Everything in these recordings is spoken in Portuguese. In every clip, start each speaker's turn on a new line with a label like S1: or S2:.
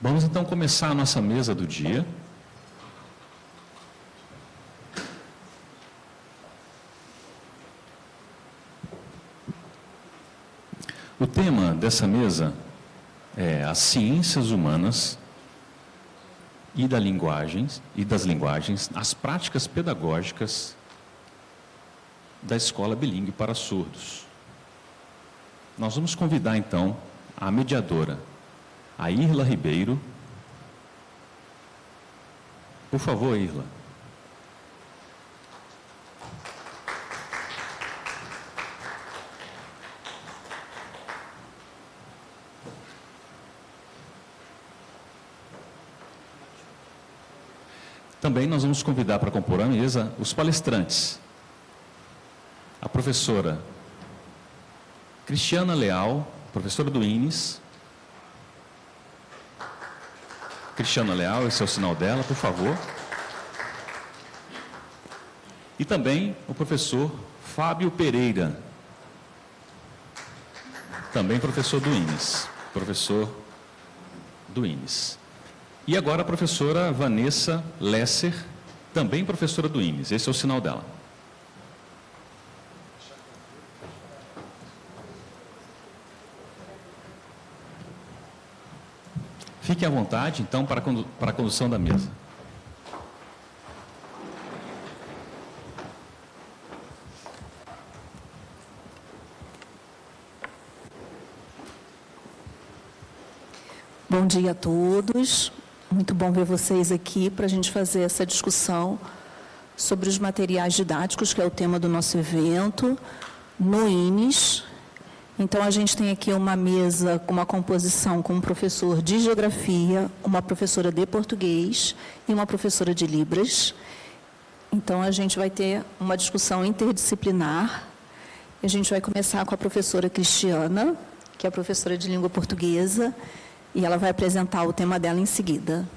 S1: Vamos então começar a nossa mesa do dia. O tema dessa mesa é as ciências humanas e das linguagens, as práticas pedagógicas da escola bilíngue para surdos. Nós vamos convidar então a mediadora, a Irla Ribeiro. Por favor, Irla. Também nós vamos convidar para compor a mesa os palestrantes. A professora Cristiana Leal, professora do INES. Cristiana Leal, esse é o sinal dela, por favor. E também o professor Fábio Pereira, também professor do INES. Professor do INES. E agora a professora Vanessa Lesser, também professora do INES. Esse é o sinal dela. Fiquem à vontade, então, para a condução da mesa.
S2: Bom dia a todos. Muito bom ver vocês aqui para a gente fazer essa discussão sobre os materiais didáticos, que é o tema do nosso evento, no INES. Então, a gente tem aqui uma mesa com uma composição com um professor de Geografia, uma professora de Português e uma professora de Libras. Então, a gente vai ter uma discussão interdisciplinar. A gente vai começar com a professora Cristiana, que é a professora de Língua Portuguesa, e ela vai apresentar o tema dela em seguida.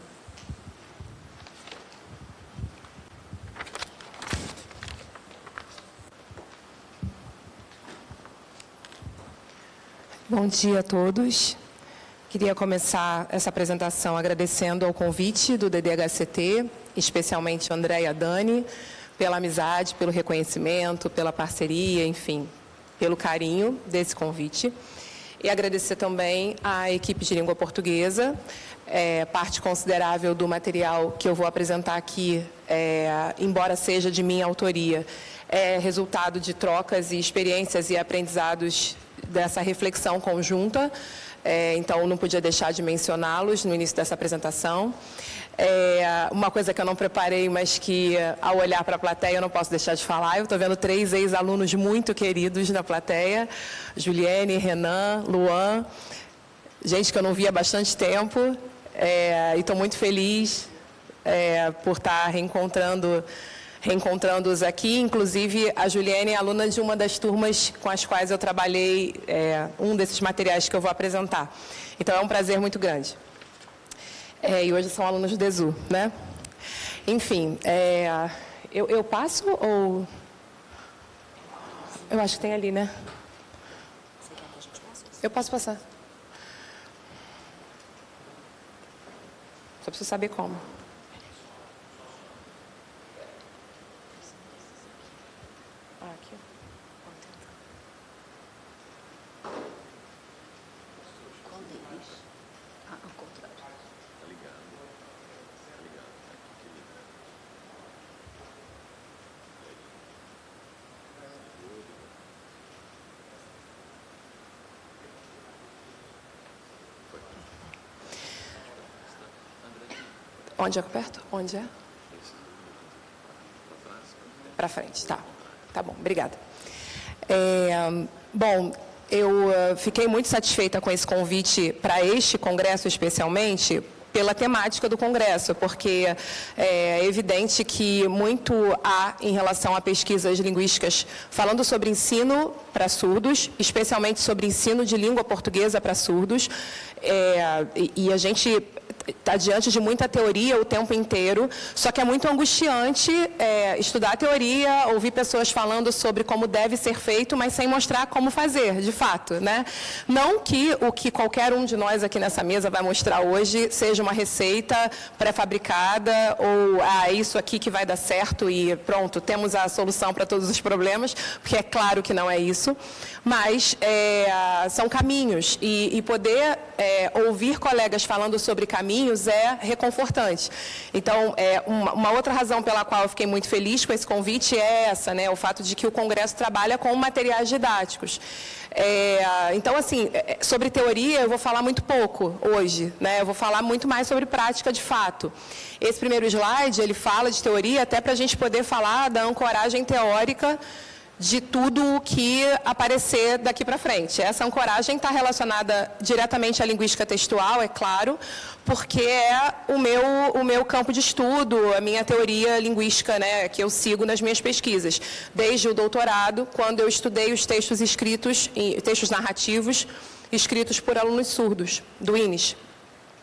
S3: Bom dia a todos. Queria começar essa apresentação agradecendo ao convite do DDHCT, especialmente André e a Dani, pela amizade, pelo reconhecimento, pela parceria, enfim, pelo carinho desse convite. E agradecer também à equipe de língua portuguesa, parte considerável do material que eu vou apresentar aqui, embora seja de minha autoria, é resultado de trocas e experiências e aprendizados dessa reflexão conjunta, então não podia deixar de mencioná-los no início dessa apresentação. Uma coisa que eu não preparei, mas que ao olhar para a plateia eu não posso deixar de falar. Eu estou vendo 3 ex-alunos muito queridos na plateia, Juliane, Renan, Luan, gente que eu não via há bastante tempo, e estou muito feliz por estar reencontrando-os aqui. Inclusive, a Juliane é aluna de uma das turmas com as quais eu trabalhei um desses materiais que eu vou apresentar. Então, é um prazer muito grande. E hoje são alunos do ESU, né? Enfim, eu passo ou... Eu acho que tem ali, né? Eu posso passar. Só preciso saber como. Aqui.
S2: Ao contrário.
S1: Tá ligado.
S3: Onde é que aperto? Onde é? Para frente, tá. Tá bom, obrigada. Bom, eu fiquei muito satisfeita com esse convite para este congresso, especialmente pela temática do congresso, porque é evidente que muito há em relação a pesquisas linguísticas falando sobre ensino para surdos, especialmente sobre ensino de língua portuguesa para surdos, e a gente está diante de muita teoria o tempo inteiro, só que é muito angustiante estudar teoria, ouvir pessoas falando sobre como deve ser feito, mas sem mostrar como fazer, de fato, né? Não que o que qualquer um de nós aqui nessa mesa vai mostrar hoje seja uma receita pré-fabricada ou isso aqui que vai dar certo e pronto, temos a solução para todos os problemas, porque é claro que não é isso, mas são caminhos e poder ouvir colegas falando sobre caminhos é reconfortante. Então, uma outra razão pela qual eu fiquei muito feliz com esse convite é essa, né, o fato de que o Congresso trabalha com materiais didáticos. Então, assim, sobre teoria eu vou falar muito pouco hoje, né, eu vou falar muito mais sobre prática de fato. Esse primeiro slide, ele fala de teoria até para a gente poder falar da ancoragem teórica de tudo o que aparecer daqui para frente. Essa ancoragem está relacionada diretamente à linguística textual, é claro, porque é o meu campo de estudo, a minha teoria linguística, né, que eu sigo nas minhas pesquisas. Desde o doutorado, quando eu estudei os textos escritos, textos narrativos, escritos por alunos surdos, do INES.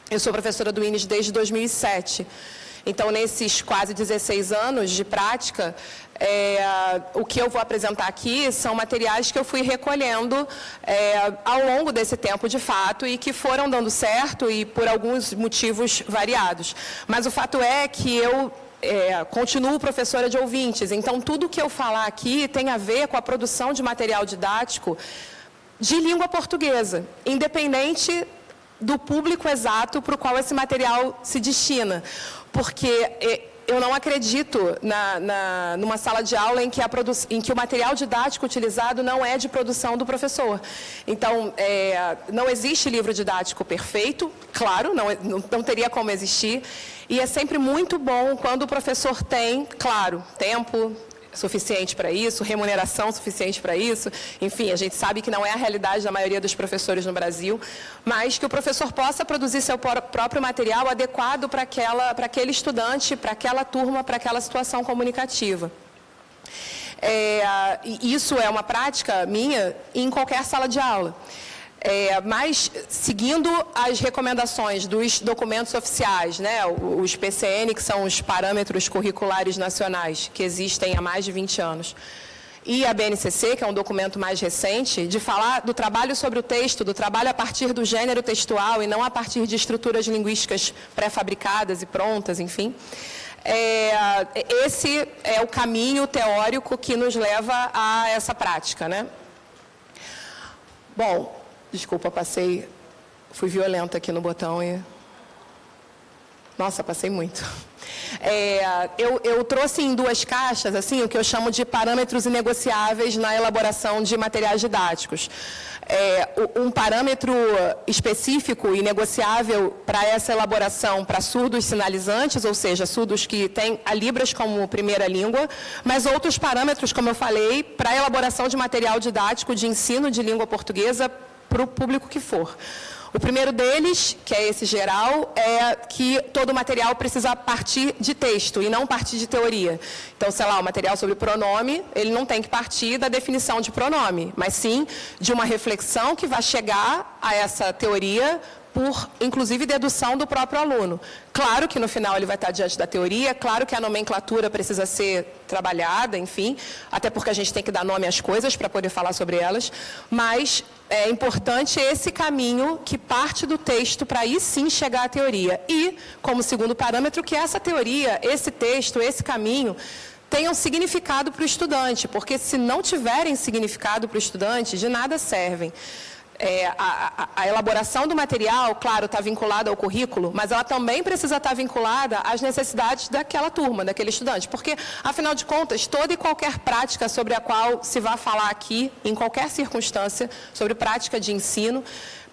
S3: Eu sou professora do INES desde 2007. Então, nesses quase 16 anos de prática, o que eu vou apresentar aqui são materiais que eu fui recolhendo ao longo desse tempo, de fato, e que foram dando certo e por alguns motivos variados. Mas o fato é que eu continuo professora de ouvintes, então tudo que eu falar aqui tem a ver com a produção de material didático de língua portuguesa, independente do público exato para o qual esse material se destina. Porque eu não acredito numa sala de aula em que o material didático utilizado não é de produção do professor. Então, não existe livro didático perfeito, claro, não teria como existir, e é sempre muito bom quando o professor tem, claro, tempo suficiente para isso, remuneração suficiente para isso, enfim, a gente sabe que não é a realidade da maioria dos professores no Brasil, mas que o professor possa produzir seu próprio material adequado para aquele estudante, para aquela turma, para aquela situação comunicativa. Isso é uma prática minha em qualquer sala de aula. Mas, seguindo as recomendações dos documentos oficiais, né, os PCN, que são os Parâmetros Curriculares Nacionais, que existem há mais de 20 anos, e a BNCC, que é um documento mais recente, de falar do trabalho sobre o texto, do trabalho a partir do gênero textual e não a partir de estruturas linguísticas pré-fabricadas e prontas, enfim. Esse é o caminho teórico que nos leva a essa prática, né? Bom, desculpa, fui violenta aqui no botão e... Nossa, passei muito. Eu trouxe em duas caixas, assim, o que eu chamo de parâmetros inegociáveis na elaboração de materiais didáticos. Um parâmetro específico e negociável para essa elaboração para surdos sinalizantes, ou seja, surdos que têm a Libras como primeira língua, mas outros parâmetros, como eu falei, para a elaboração de material didático de ensino de língua portuguesa para o público que for. O primeiro deles, que é esse geral, é que todo o material precisa partir de texto e não partir de teoria. Então, sei lá, o material sobre pronome, ele não tem que partir da definição de pronome, mas sim de uma reflexão que vai chegar a essa teoria por, inclusive, dedução do próprio aluno. Claro que no final ele vai estar diante da teoria, claro que a nomenclatura precisa ser trabalhada, enfim, até porque a gente tem que dar nome às coisas para poder falar sobre elas, mas é importante esse caminho que parte do texto para aí sim chegar à teoria. E, como segundo parâmetro, que essa teoria, esse texto, esse caminho, tenham significado para o estudante, porque se não tiverem significado para o estudante, de nada servem. A elaboração do material, claro, está vinculada ao currículo, mas ela também precisa estar vinculada às necessidades daquela turma, daquele estudante. Porque, afinal de contas, toda e qualquer prática sobre a qual se vai falar aqui, em qualquer circunstância, sobre prática de ensino,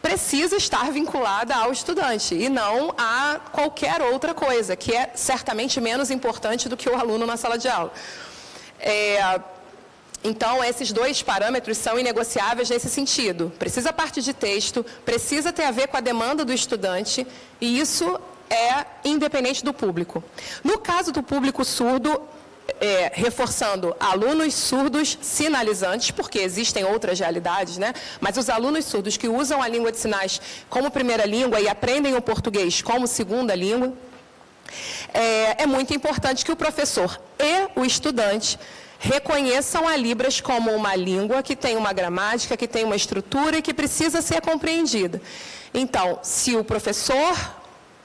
S3: precisa estar vinculada ao estudante e não a qualquer outra coisa, que é certamente menos importante do que o aluno na sala de aula. Então, esses dois parâmetros são inegociáveis nesse sentido. Precisa partir de texto, precisa ter a ver com a demanda do estudante, e isso é independente do público. No caso do público surdo, reforçando alunos surdos sinalizantes, porque existem outras realidades, né? Mas os alunos surdos que usam a língua de sinais como primeira língua e aprendem o português como segunda língua, é muito importante que o professor e o estudante reconheçam a Libras como uma língua que tem uma gramática, que tem uma estrutura e que precisa ser compreendida. Então, se o professor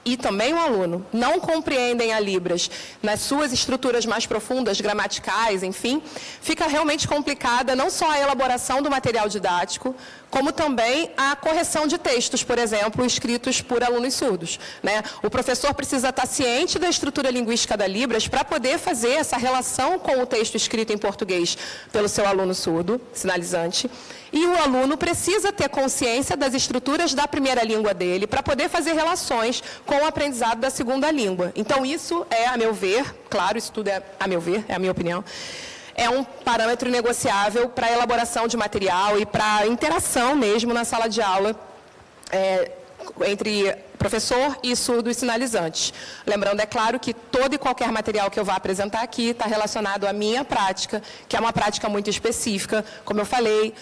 S3: e também o aluno não compreendem a Libras nas suas estruturas mais profundas, gramaticais, enfim, fica realmente complicada não só a elaboração do material didático, como também a correção de textos, por exemplo, escritos por alunos surdos, né? O professor precisa estar ciente da estrutura linguística da Libras para poder fazer essa relação com o texto escrito em português pelo seu aluno surdo, sinalizante, e o aluno precisa ter consciência das estruturas da primeira língua dele para poder fazer relações com o aprendizado da segunda língua. Então, isso é, a meu ver, claro, isso tudo é a meu ver, é a minha opinião, é um parâmetro negociável para a elaboração de material e para a interação mesmo na sala de aula entre professor e surdo e sinalizantes. Lembrando, é claro, que todo e qualquer material que eu vá apresentar aqui está relacionado à minha prática, que é uma prática muito específica, como eu falei,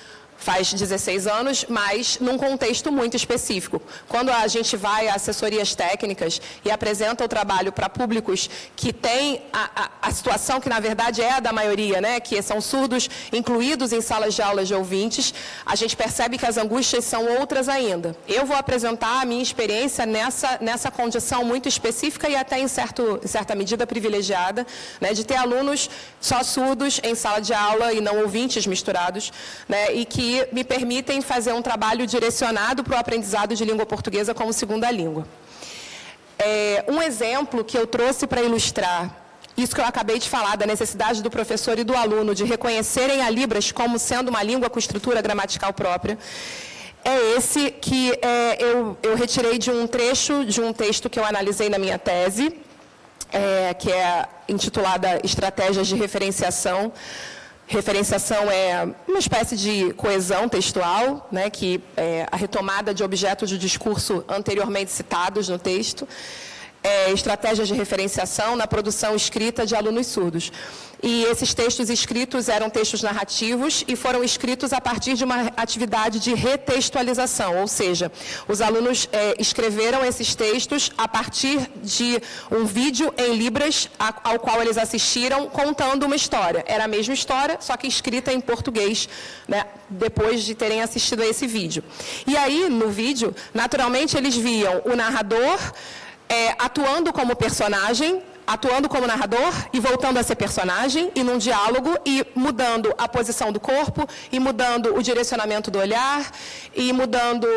S3: faz 16 anos, mas num contexto muito específico. Quando a gente vai a assessorias técnicas e apresenta o trabalho para públicos que têm a situação que, na verdade, é a da maioria, né, que são surdos incluídos em salas de aulas de ouvintes, a gente percebe que as angústias são outras ainda. Eu vou apresentar a minha experiência nessa condição muito específica e até em certa medida privilegiada, né, de ter alunos só surdos em sala de aula e não ouvintes misturados, né, e que me permitem fazer um trabalho direcionado para o aprendizado de língua portuguesa como segunda língua. Um exemplo que eu trouxe para ilustrar isso que eu acabei de falar, da necessidade do professor e do aluno de reconhecerem a Libras como sendo uma língua com estrutura gramatical própria, é esse que eu retirei de um trecho de um texto que eu analisei na minha tese, que é intitulada Estratégias de Referenciação. Referenciação é uma espécie de coesão textual, né, que é a retomada de objetos de discurso anteriormente citados no texto. Estratégias de referenciação na produção escrita de alunos surdos. E esses textos escritos eram textos narrativos e foram escritos a partir de uma atividade de retextualização, ou seja, os alunos escreveram esses textos a partir de um vídeo em Libras ao qual eles assistiram contando uma história. Era a mesma história, só que escrita em português, né, depois de terem assistido a esse vídeo. E aí, no vídeo, naturalmente, eles viam o narrador atuando como personagem, atuando como narrador e voltando a ser personagem, e num diálogo, e mudando a posição do corpo, e mudando o direcionamento do olhar, e mudando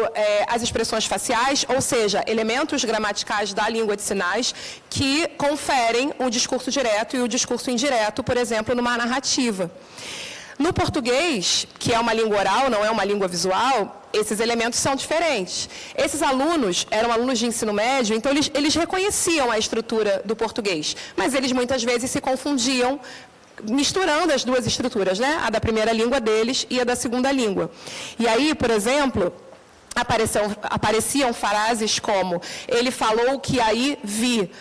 S3: as expressões faciais, ou seja, elementos gramaticais da língua de sinais que conferem o discurso direto e o discurso indireto, por exemplo, numa narrativa. No português, que é uma língua oral, não é uma língua visual, esses elementos são diferentes. Esses alunos eram alunos de ensino médio, então eles reconheciam a estrutura do português, mas eles muitas vezes se confundiam, misturando as duas estruturas, né? A da primeira língua deles e a da segunda língua. E aí, por exemplo, apareciam frases como: ele falou que aí vi.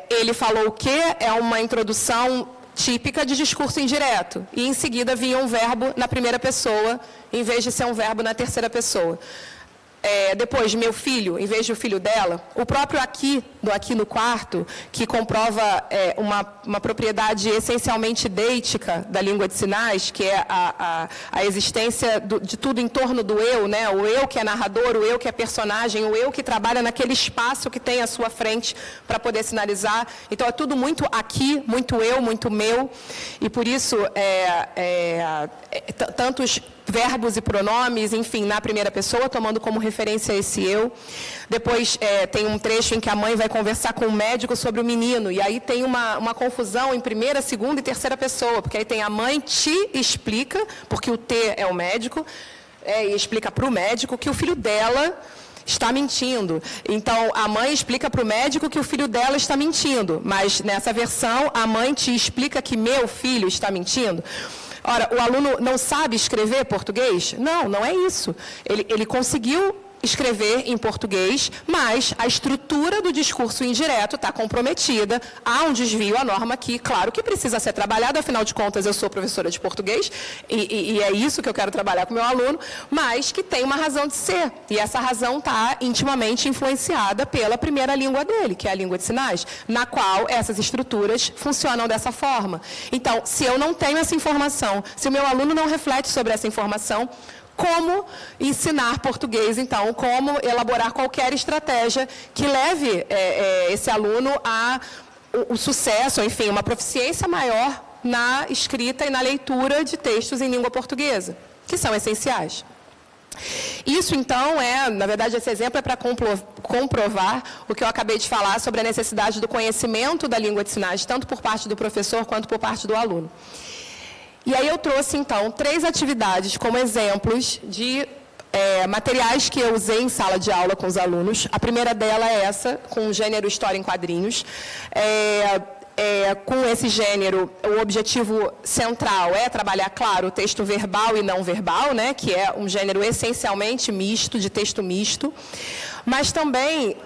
S3: Ele falou que é uma introdução típica de discurso indireto, e em seguida vinha um verbo na primeira pessoa, em vez de ser um verbo na terceira pessoa. Depois, meu filho, em vez de o filho dela, o próprio aqui no quarto, que comprova uma propriedade essencialmente deítica da língua de sinais, que é a existência de tudo em torno do eu, né? O eu que é narrador, o eu que é personagem, o eu que trabalha naquele espaço que tem à sua frente para poder sinalizar. Então, é tudo muito aqui, muito eu, muito meu, e por isso tantos verbos e pronomes, enfim, na primeira pessoa, tomando como referência esse eu. Depois tem um trecho em que a mãe vai conversar com o médico sobre o menino, e aí tem uma confusão em primeira, segunda e terceira pessoa, porque aí tem a mãe te explica, porque o T é o médico, e explica para o médico que o filho dela está mentindo. Então, a mãe explica para o médico que o filho dela está mentindo, mas nessa versão, a mãe te explica que meu filho está mentindo. Ora, o aluno não sabe escrever português? Não, não é isso. Ele conseguiu escrever em português, mas a estrutura do discurso indireto está comprometida, há um desvio à norma que, claro, que precisa ser trabalhado, afinal de contas, eu sou professora de português, e é isso que eu quero trabalhar com o meu aluno, mas que tem uma razão de ser, e essa razão está intimamente influenciada pela primeira língua dele, que é a língua de sinais, na qual essas estruturas funcionam dessa forma. Então, se eu não tenho essa informação, se o meu aluno não reflete sobre essa informação, como ensinar português, então, como elaborar qualquer estratégia que leve esse aluno a o sucesso, enfim, uma proficiência maior na escrita e na leitura de textos em língua portuguesa, que são essenciais. Isso, então, na verdade, esse exemplo é para comprovar o que eu acabei de falar sobre a necessidade do conhecimento da língua de sinais, tanto por parte do professor quanto por parte do aluno. E aí eu trouxe, então, 3 atividades como exemplos de materiais que eu usei em sala de aula com os alunos. A primeira dela é essa, com o gênero História em Quadrinhos. Com esse gênero, o objetivo central é trabalhar, claro, o texto verbal e não verbal, né, que é um gênero essencialmente misto, de texto misto, mas também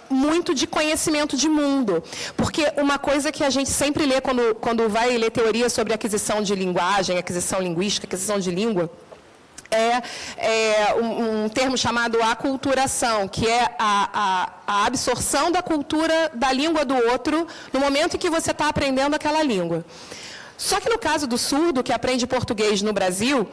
S3: muito de conhecimento de mundo, porque uma coisa que a gente sempre lê quando vai ler teoria sobre aquisição de linguagem, aquisição linguística, aquisição de língua, um termo chamado aculturação, que é a absorção da cultura da língua do outro no momento em que você está aprendendo aquela língua. Só que no caso do surdo, que aprende português no Brasil,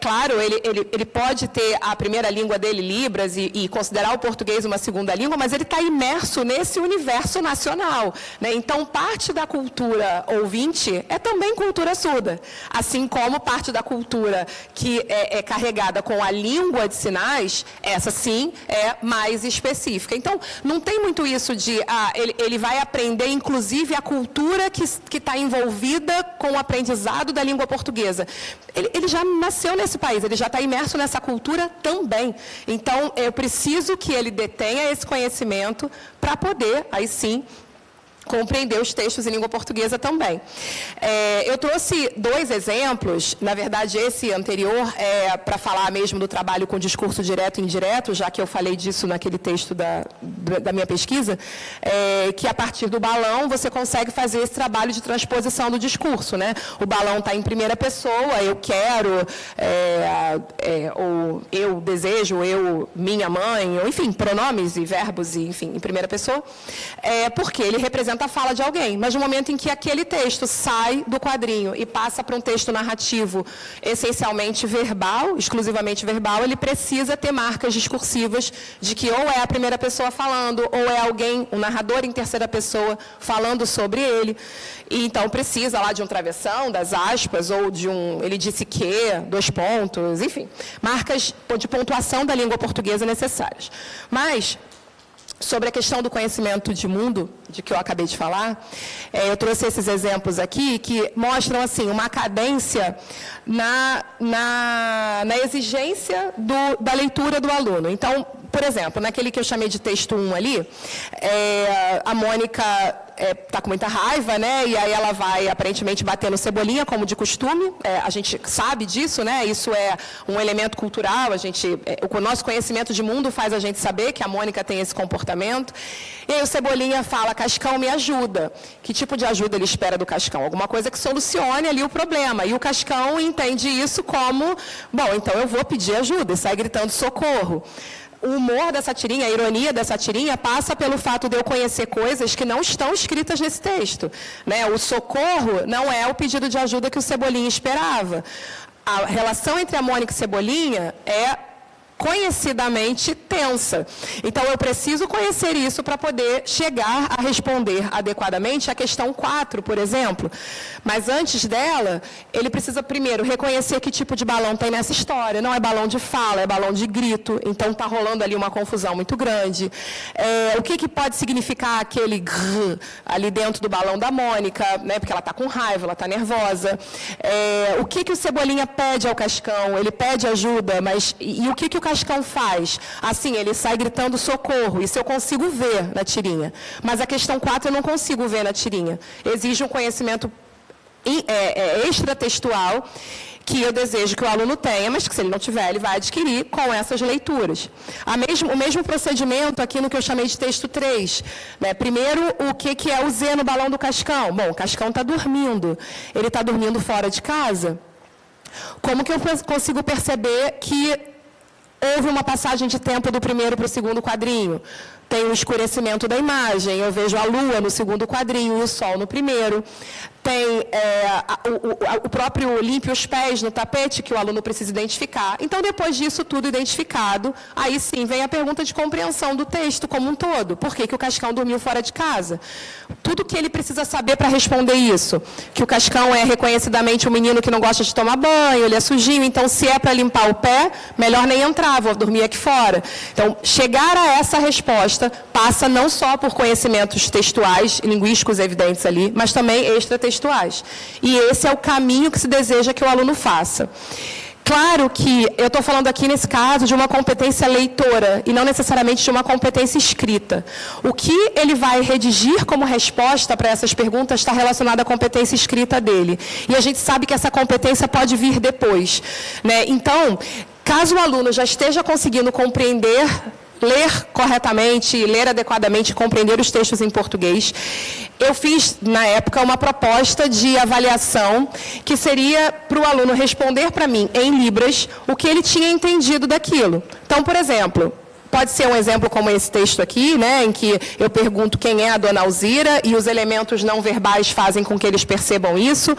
S3: claro, ele pode ter a primeira língua dele, Libras, e considerar o português uma segunda língua, mas ele está imerso nesse universo nacional, né? Então, parte da cultura ouvinte é também cultura surda, assim como parte da cultura que é carregada com a língua de sinais, essa sim é mais específica. Então, não tem muito isso de, ele vai aprender, inclusive, a cultura que está envolvida com o aprendizado da língua portuguesa. Ele já nasceu nesse país, ele já está imerso nessa cultura também. Então, eu preciso que ele detenha esse conhecimento para poder, aí sim, compreender os textos em língua portuguesa também. Eu trouxe 2 exemplos, na verdade esse anterior é para falar mesmo do trabalho com discurso direto e indireto, já que eu falei disso naquele texto da minha pesquisa, que a partir do balão você consegue fazer esse trabalho de transposição do discurso, né? O balão está em primeira pessoa, eu quero, ou eu desejo, eu, minha mãe, ou, enfim, pronomes e verbos, e, enfim, em primeira pessoa, porque ele representa a fala de alguém, mas no momento em que aquele texto sai do quadrinho e passa para um texto narrativo essencialmente verbal, exclusivamente verbal, ele precisa ter marcas discursivas de que ou é a primeira pessoa falando, ou é alguém, um narrador em terceira pessoa falando sobre ele, e então precisa lá de um travessão, das aspas, ou de ele disse que, 2 pontos, enfim, marcas de pontuação da língua portuguesa necessárias. Mas sobre a questão do conhecimento de mundo, de que eu acabei de falar, eu trouxe esses exemplos aqui que mostram assim, uma cadência na exigência da leitura do aluno. Então, por exemplo, naquele que eu chamei de texto 1 ali, a Mônica está com muita raiva, né? E aí ela vai aparentemente bater no Cebolinha, como de costume. A gente sabe disso, né? Isso é um elemento cultural. O nosso conhecimento de mundo faz a gente saber que a Mônica tem esse comportamento. E aí o Cebolinha fala: Cascão, me ajuda. Que tipo de ajuda ele espera do Cascão? Alguma coisa que solucione ali o problema. E o Cascão entende isso como: bom, então eu vou pedir ajuda. E sai gritando socorro. O humor dessa tirinha, a ironia dessa tirinha, passa pelo fato de eu conhecer coisas que não estão escritas nesse texto, né? O socorro não é o pedido de ajuda que o Cebolinha esperava. A relação entre a Mônica e Cebolinha é conhecidamente tensa. Então, eu preciso conhecer isso para poder chegar a responder adequadamente a questão 4, por exemplo. Mas antes dela, ele precisa primeiro reconhecer que tipo de balão tem nessa história. Não é balão de fala, é balão de grito. Então, está rolando ali uma confusão muito grande. O que pode significar aquele grrr ali dentro do balão da Mônica, né? Porque ela está com raiva, ela está nervosa. O que o Cebolinha pede ao Cascão? Ele pede ajuda, mas e o que o Cascão faz? Assim, ele sai gritando socorro. Isso eu consigo ver na tirinha. Mas a questão 4 eu não consigo ver na tirinha. Exige um conhecimento extratextual que eu desejo que o aluno tenha, mas que se ele não tiver, ele vai adquirir com essas leituras. O mesmo procedimento aqui no que eu chamei de texto 3. Né? Primeiro, o que é o Z no balão do Cascão? Bom, o Cascão está dormindo. Ele está dormindo fora de casa? Como que eu consigo perceber que houve uma passagem de tempo do primeiro para o segundo quadrinho? Tem o escurecimento da imagem, eu vejo a lua no segundo quadrinho e o sol no primeiro. Tem o próprio limpe os pés no tapete, que o aluno precisa identificar. Então, depois disso tudo identificado, aí sim vem a pergunta de compreensão do texto como um todo. Por que o Cascão dormiu fora de casa? Tudo que ele precisa saber para responder isso. Que o Cascão é reconhecidamente um menino que não gosta de tomar banho, ele é sujinho, então se é para limpar o pé, melhor nem entrar, vou dormir aqui fora. Então, chegar a essa resposta passa não só por conhecimentos textuais, linguísticos evidentes ali, mas também extratextuais. E esse é o caminho que se deseja que o aluno faça. Claro que eu estou falando aqui, nesse caso, de uma competência leitora e não necessariamente de uma competência escrita. O que ele vai redigir como resposta para essas perguntas está relacionado à competência escrita dele. E a gente sabe que essa competência pode vir depois. Né? Então, caso o aluno já esteja conseguindo compreender, ler corretamente, ler adequadamente, compreender os textos em português, eu fiz, na época, uma proposta de avaliação que seria para o aluno responder para mim, em libras, o que ele tinha entendido daquilo. Então, por exemplo, pode ser um exemplo como esse texto aqui, né, em que eu pergunto quem é a dona Alzira e os elementos não verbais fazem com que eles percebam isso.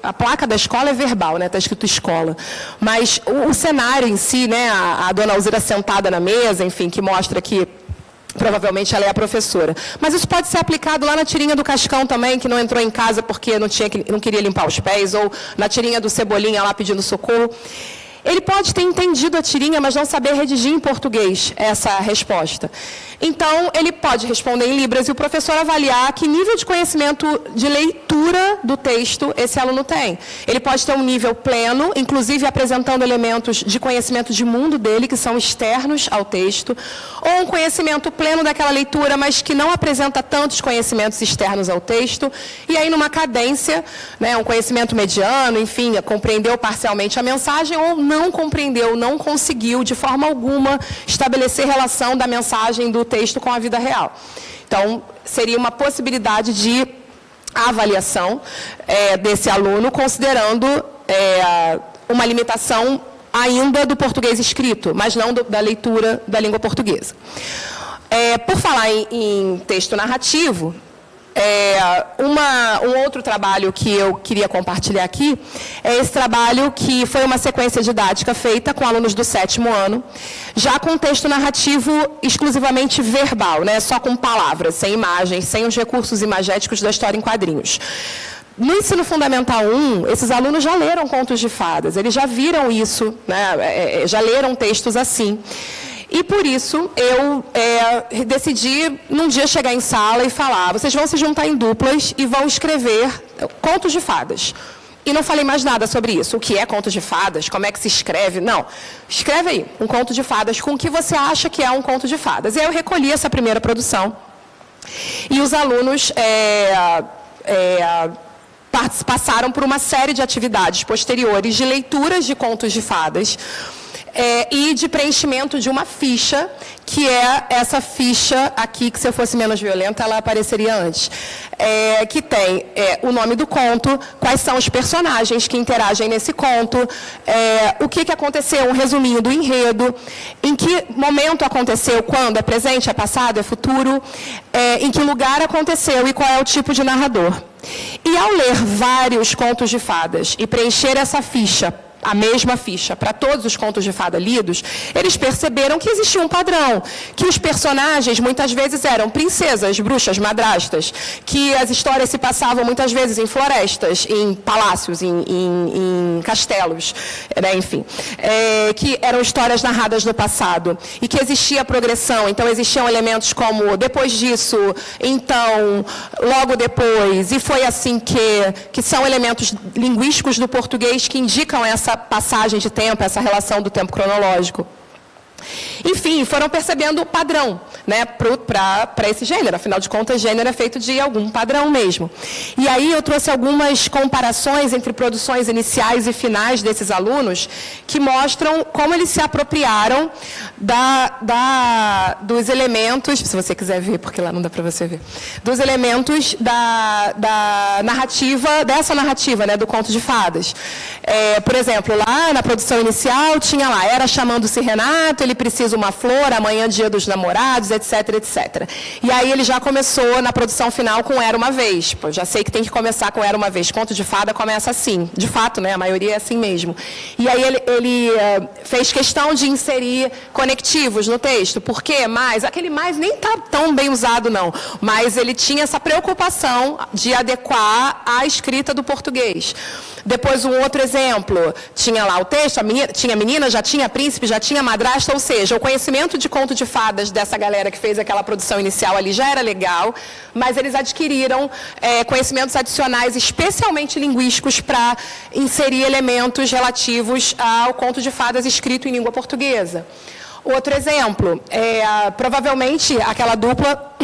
S3: A placa da escola é verbal, né? Está escrito escola. Mas o cenário em si, né? A dona Alzira sentada na mesa, enfim, que mostra que provavelmente ela é a professora. Mas isso pode ser aplicado lá na tirinha do Cascão também, que não entrou em casa porque não queria limpar os pés, ou na tirinha do Cebolinha lá pedindo socorro. Ele pode ter entendido a tirinha, mas não saber redigir em português essa resposta. Então, ele pode responder em libras e o professor avaliar que nível de conhecimento de leitura do texto esse aluno tem. Ele pode ter um nível pleno, inclusive apresentando elementos de conhecimento de mundo dele, que são externos ao texto, ou um conhecimento pleno daquela leitura, mas que não apresenta tantos conhecimentos externos ao texto, e aí numa cadência, né, um conhecimento mediano, enfim, compreendeu parcialmente a mensagem, ou não compreendeu, não conseguiu, de forma alguma, estabelecer relação da mensagem do texto com a vida real. Então, seria uma possibilidade de avaliação desse aluno, considerando uma limitação ainda do português escrito, mas não da leitura da língua portuguesa. Por falar em texto narrativo, um outro trabalho que eu queria compartilhar aqui é esse trabalho que foi uma sequência didática feita com alunos do 7º ano, já com texto narrativo exclusivamente verbal, né, só com palavras, sem imagens, sem os recursos imagéticos da história em quadrinhos. No ensino fundamental 1, esses alunos já leram contos de fadas, eles já viram isso, né, já leram textos assim. E, por isso, eu decidi, num dia, chegar em sala e falar, vocês vão se juntar em duplas e vão escrever contos de fadas. E não falei mais nada sobre isso. O que é conto de fadas? Como é que se escreve? Não. Escreve aí um conto de fadas com o que você acha que é um conto de fadas. E aí eu recolhi essa primeira produção. E os alunos passaram por uma série de atividades posteriores de leituras de contos de fadas, e de preenchimento de uma ficha, que é essa ficha aqui, que se eu fosse menos violenta, ela apareceria antes, que tem o nome do conto, quais são os personagens que interagem nesse conto, o que aconteceu, um resuminho do enredo, em que momento aconteceu, quando, é presente, é passado, é futuro, em que lugar aconteceu e qual é o tipo de narrador. E ao ler vários contos de fadas e preencher essa ficha, a mesma ficha, para todos os contos de fada lidos, eles perceberam que existia um padrão, que os personagens muitas vezes eram princesas, bruxas, madrastas, que as histórias se passavam muitas vezes em florestas, em palácios, em castelos, né, enfim, que eram histórias narradas no passado, e que existia progressão, então existiam elementos como depois disso, então, logo depois, e foi assim que são elementos linguísticos do português que indicam essa passagem de tempo, essa relação do tempo cronológico. Enfim, foram percebendo o padrão, né, para esse gênero. Afinal de contas, gênero é feito de algum padrão mesmo. E aí eu trouxe algumas comparações entre produções iniciais e finais desses alunos que mostram como eles se apropriaram dos elementos, se você quiser ver, porque lá não dá para você ver, dos elementos da narrativa, dessa narrativa, né, do conto de fadas. Por exemplo, lá na produção inicial tinha lá, era chamando-se Renato, ele precisa uma flor, amanhã dia dos namorados, etc, etc. E aí ele já começou na produção final com Era Uma Vez. Pô, já sei que tem que começar com Era Uma Vez. Conto de fada começa assim. De fato, né, a maioria é assim mesmo. E aí ele fez questão de inserir conectivos no texto. Por quê? Mais, aquele mais nem está tão bem usado, não. Mas ele tinha essa preocupação de adequar à escrita do português. Depois, um outro exemplo, tinha lá o texto, tinha menina, já tinha príncipe, já tinha madrasta, ou seja, o conhecimento de conto de fadas dessa galera que fez aquela produção inicial ali já era legal, mas eles adquiriram conhecimentos adicionais, especialmente linguísticos, para inserir elementos relativos ao conto de fadas escrito em língua portuguesa. Outro exemplo, provavelmente aquela dupla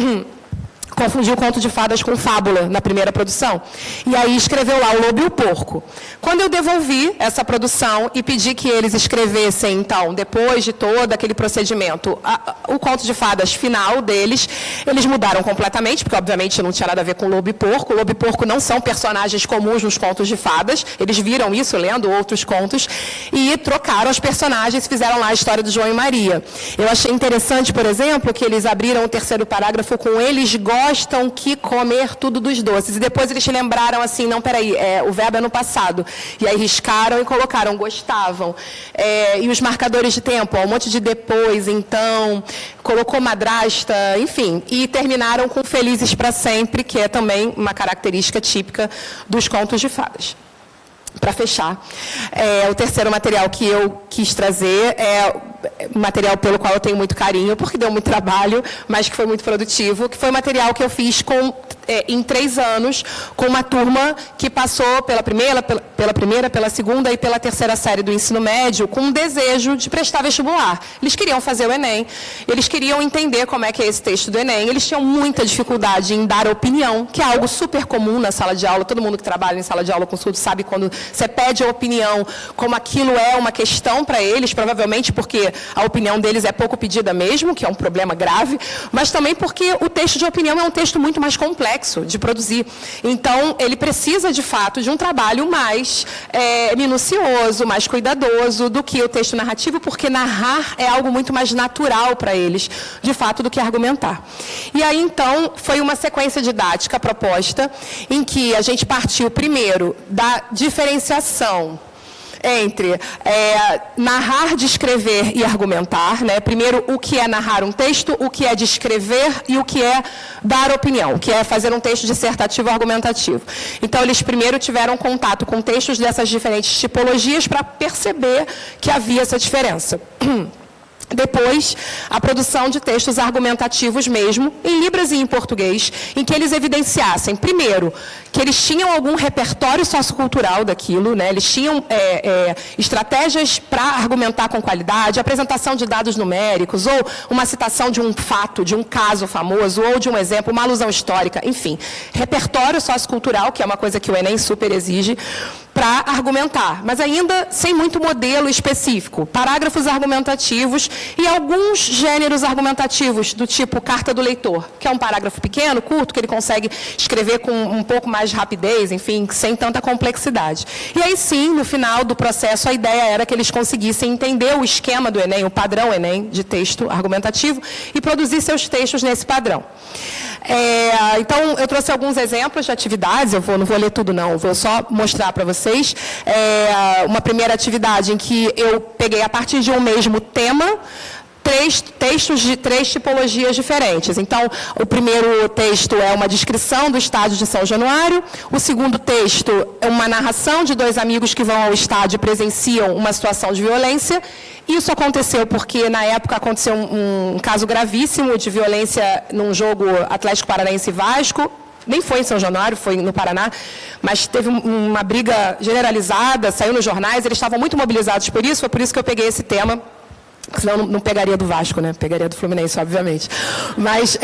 S3: confundiu conto de fadas com fábula na primeira produção. E aí escreveu lá o Lobo e o Porco. Quando eu devolvi essa produção e pedi que eles escrevessem, então, depois de todo aquele procedimento, o conto de fadas final deles, eles mudaram completamente, porque obviamente não tinha nada a ver com Lobo e Porco. Lobo e Porco não são personagens comuns nos contos de fadas. Eles viram isso lendo outros contos e trocaram os personagens, fizeram lá a história do João e Maria. Eu achei interessante, por exemplo, que eles abriram o terceiro parágrafo com eles gostam que comer tudo dos doces. E depois eles lembraram assim, não, peraí, o verbo é no passado. E aí riscaram e colocaram gostavam. E os marcadores de tempo, um monte de depois, então, colocou madrasta, enfim. E terminaram com felizes para sempre, que é também uma característica típica dos contos de fadas. Para fechar, o terceiro material que eu quis trazer é um material pelo qual eu tenho muito carinho, porque deu muito trabalho, mas que foi muito produtivo, que foi um material que eu fiz em 3 anos, com uma turma que passou pela primeira, pela segunda e pela terceira série do ensino médio, com um desejo de prestar vestibular. Eles queriam fazer o Enem, eles queriam entender como é que é esse texto do Enem, eles tinham muita dificuldade em dar opinião, que é algo super comum na sala de aula, todo mundo que trabalha em sala de aula com surdo sabe quando você pede a opinião, como aquilo é uma questão para eles, provavelmente porque a opinião deles é pouco pedida mesmo, que é um problema grave, mas também porque o texto de opinião é um texto muito mais complexo de produzir. Então, ele precisa, de fato, de um trabalho mais minucioso, mais cuidadoso do que o texto narrativo, porque narrar é algo muito mais natural para eles, de fato, do que argumentar. E aí, então, foi uma sequência didática proposta, em que a gente partiu, primeiro, da diferenciação entre narrar, descrever e argumentar, né? Primeiro, o que é narrar um texto, o que é descrever e o que é dar opinião, o que é fazer um texto dissertativo ou argumentativo. Então, eles primeiro tiveram contato com textos dessas diferentes tipologias para perceber que havia essa diferença. Depois, a produção de textos argumentativos mesmo, em libras e em português, em que eles evidenciassem, primeiro, que eles tinham algum repertório sociocultural daquilo, né? Eles tinham estratégias para argumentar com qualidade, apresentação de dados numéricos, ou uma citação de um fato, de um caso famoso, ou de um exemplo, uma alusão histórica, enfim. Repertório sociocultural, que é uma coisa que o Enem super exige, para argumentar, mas ainda sem muito modelo específico. Parágrafos argumentativos e alguns gêneros argumentativos, do tipo carta do leitor, que é um parágrafo pequeno, curto, que ele consegue escrever com um pouco mais de rapidez, enfim, sem tanta complexidade. E aí sim, no final do processo, a ideia era que eles conseguissem entender o esquema do Enem, o padrão Enem de texto argumentativo, e produzir seus textos nesse padrão. Então, eu trouxe alguns exemplos de atividades, não vou ler tudo não, vou só mostrar para vocês. Uma primeira atividade em que eu peguei, a partir de um mesmo tema, 3 textos de 3 tipologias diferentes. Então, o primeiro texto é uma descrição do estádio de São Januário, o segundo texto é uma narração de 2 amigos que vão ao estádio e presenciam uma situação de violência. Isso aconteceu porque, na época, aconteceu um caso gravíssimo de violência num jogo Atlético Paranaense e Vasco. Nem foi em São Januário, foi no Paraná, mas teve uma briga generalizada, saiu nos jornais, eles estavam muito mobilizados por isso, foi por isso que eu peguei esse tema Senão não pegaria do Vasco, né? Pegaria do Fluminense, obviamente. Mas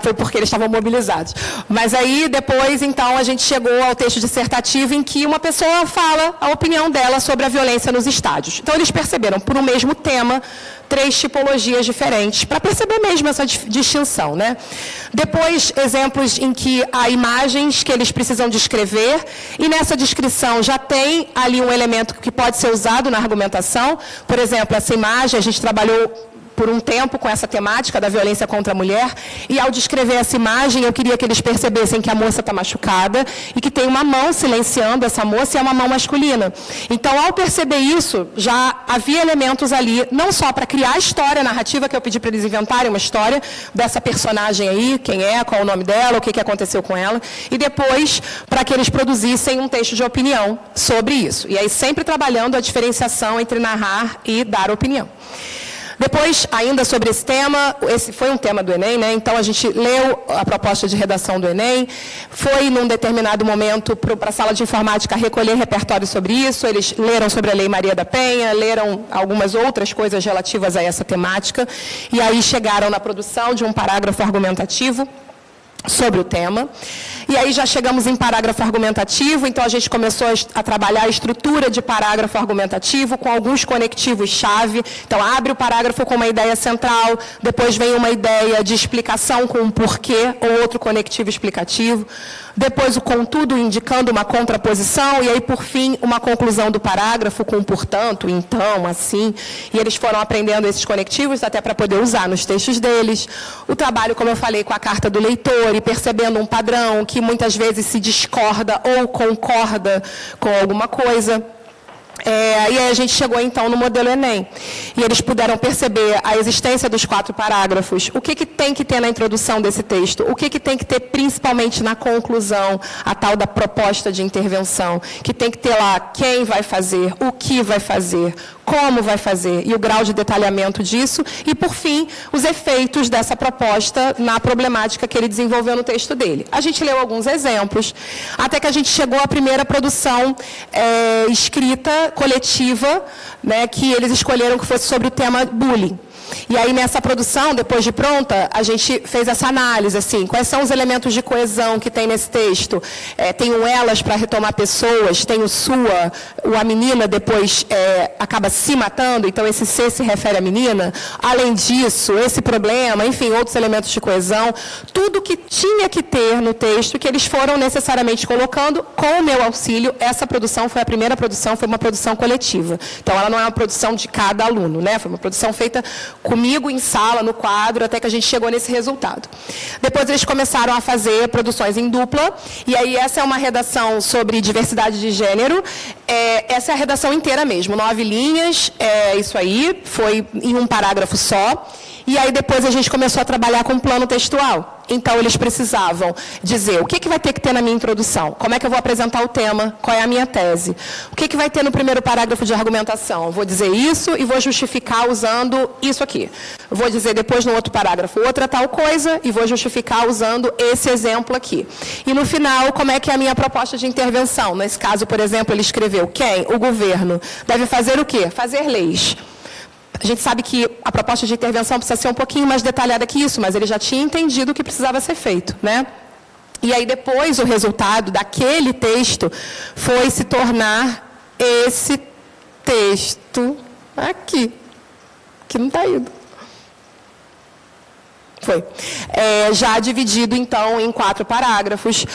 S3: foi porque eles estavam mobilizados. Mas aí, depois, então, a gente chegou ao texto dissertativo em que uma pessoa fala a opinião dela sobre a violência nos estádios. Então, eles perceberam, por um mesmo tema, 3 tipologias diferentes, para perceber mesmo essa distinção, né? Depois, exemplos em que há imagens que eles precisam descrever, e nessa descrição já tem ali um elemento que pode ser usado na argumentação. Por exemplo, essa imagem, a gente trabalhou por um tempo com essa temática da violência contra a mulher, e ao descrever essa imagem, eu queria que eles percebessem que a moça está machucada e que tem uma mão silenciando essa moça e é uma mão masculina. Então, ao perceber isso, já havia elementos ali, não só para criar a história, a narrativa, que eu pedi para eles inventarem uma história dessa personagem aí, quem é, qual o nome dela, o que aconteceu com ela, e depois para que eles produzissem um texto de opinião sobre isso. E aí sempre trabalhando a diferenciação entre narrar e dar opinião. Depois, ainda sobre esse tema, esse foi um tema do Enem, né? Então a gente leu a proposta de redação do Enem, foi num determinado momento para a sala de informática recolher repertório sobre isso, eles leram sobre a Lei Maria da Penha, leram algumas outras coisas relativas a essa temática, e aí chegaram na produção de um parágrafo argumentativo sobre o tema. E aí já chegamos em parágrafo argumentativo, então a gente começou a trabalhar a estrutura de parágrafo argumentativo com alguns conectivos-chave. Então, abre o parágrafo com uma ideia central, depois vem uma ideia de explicação com um porquê ou outro conectivo explicativo, depois o contudo indicando uma contraposição, e aí, por fim, uma conclusão do parágrafo com portanto, então, assim. E eles foram aprendendo esses conectivos até para poder usar nos textos deles. O trabalho, como eu falei, com a carta do leitor e percebendo um padrão que muitas vezes se discorda ou concorda com alguma coisa. E aí a gente chegou, então, no modelo Enem. E eles puderam perceber a existência dos 4 parágrafos, o que tem que ter na introdução desse texto, o que tem que ter principalmente na conclusão, a tal da proposta de intervenção, que tem que ter lá quem vai fazer, o que vai fazer, como vai fazer e o grau de detalhamento disso, e, por fim, os efeitos dessa proposta na problemática que ele desenvolveu no texto dele. A gente leu alguns exemplos, até que a gente chegou à primeira produção escrita, coletiva, né, que eles escolheram que fosse sobre o tema bullying. E aí, nessa produção, depois de pronta, a gente fez essa análise, assim, quais são os elementos de coesão que tem nesse texto. Tem o elas para retomar pessoas, tem o sua, a menina depois acaba se matando, então esse se refere à menina. Além disso, esse problema, enfim, outros elementos de coesão, tudo que tinha que ter no texto, que eles foram necessariamente colocando com o meu auxílio. Essa produção foi a primeira produção, foi uma produção coletiva. Então, ela não é uma produção de cada aluno, né? Foi uma produção feita comigo em sala, no quadro, até que a gente chegou nesse resultado. Depois eles começaram a fazer produções em dupla, e aí essa é uma redação sobre diversidade de gênero. Essa é a redação inteira mesmo, 9 linhas, isso aí, foi em um parágrafo só. E aí depois a gente começou a trabalhar com plano textual. Então, eles precisavam dizer o que vai ter que ter na minha introdução, como é que eu vou apresentar o tema, qual é a minha tese, o que vai ter no primeiro parágrafo de argumentação. Vou dizer isso e vou justificar usando isso aqui. Vou dizer depois no outro parágrafo outra tal coisa e vou justificar usando esse exemplo aqui. E no final, como é que é a minha proposta de intervenção? Nesse caso, por exemplo, ele escreveu quem? O governo deve fazer o quê? Fazer leis. A gente sabe que a proposta de intervenção precisa ser um pouquinho mais detalhada que isso, mas ele já tinha entendido o que precisava ser feito, né? E aí depois o resultado daquele texto foi se tornar esse texto aqui, que não está indo. Foi. Já dividido, então, em 4 parágrafos,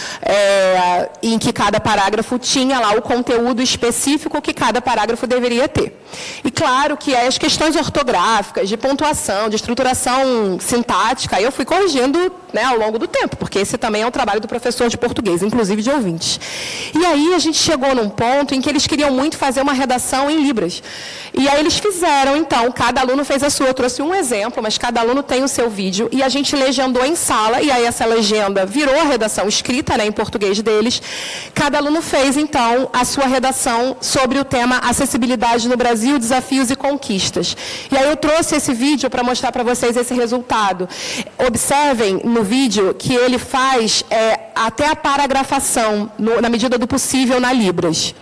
S3: em que cada parágrafo tinha lá o conteúdo específico que cada parágrafo deveria ter. E claro que as questões ortográficas, de pontuação, de estruturação sintática, eu fui corrigindo, né, ao longo do tempo, porque esse também é um trabalho do professor de português, inclusive de ouvintes. E aí a gente chegou num ponto em que eles queriam muito fazer uma redação em Libras. E aí eles fizeram, então, cada aluno fez a sua. Eu trouxe um exemplo, mas cada aluno tem o seu vídeo, e a gente legendou em sala, e aí essa legenda virou a redação escrita, né, em português deles. Cada aluno fez, então, a sua redação sobre o tema Acessibilidade no Brasil, Desafios e Conquistas. E aí eu trouxe esse vídeo para mostrar para vocês esse resultado. Observem no vídeo que ele faz até a paragrafação, na medida do possível, na Libras.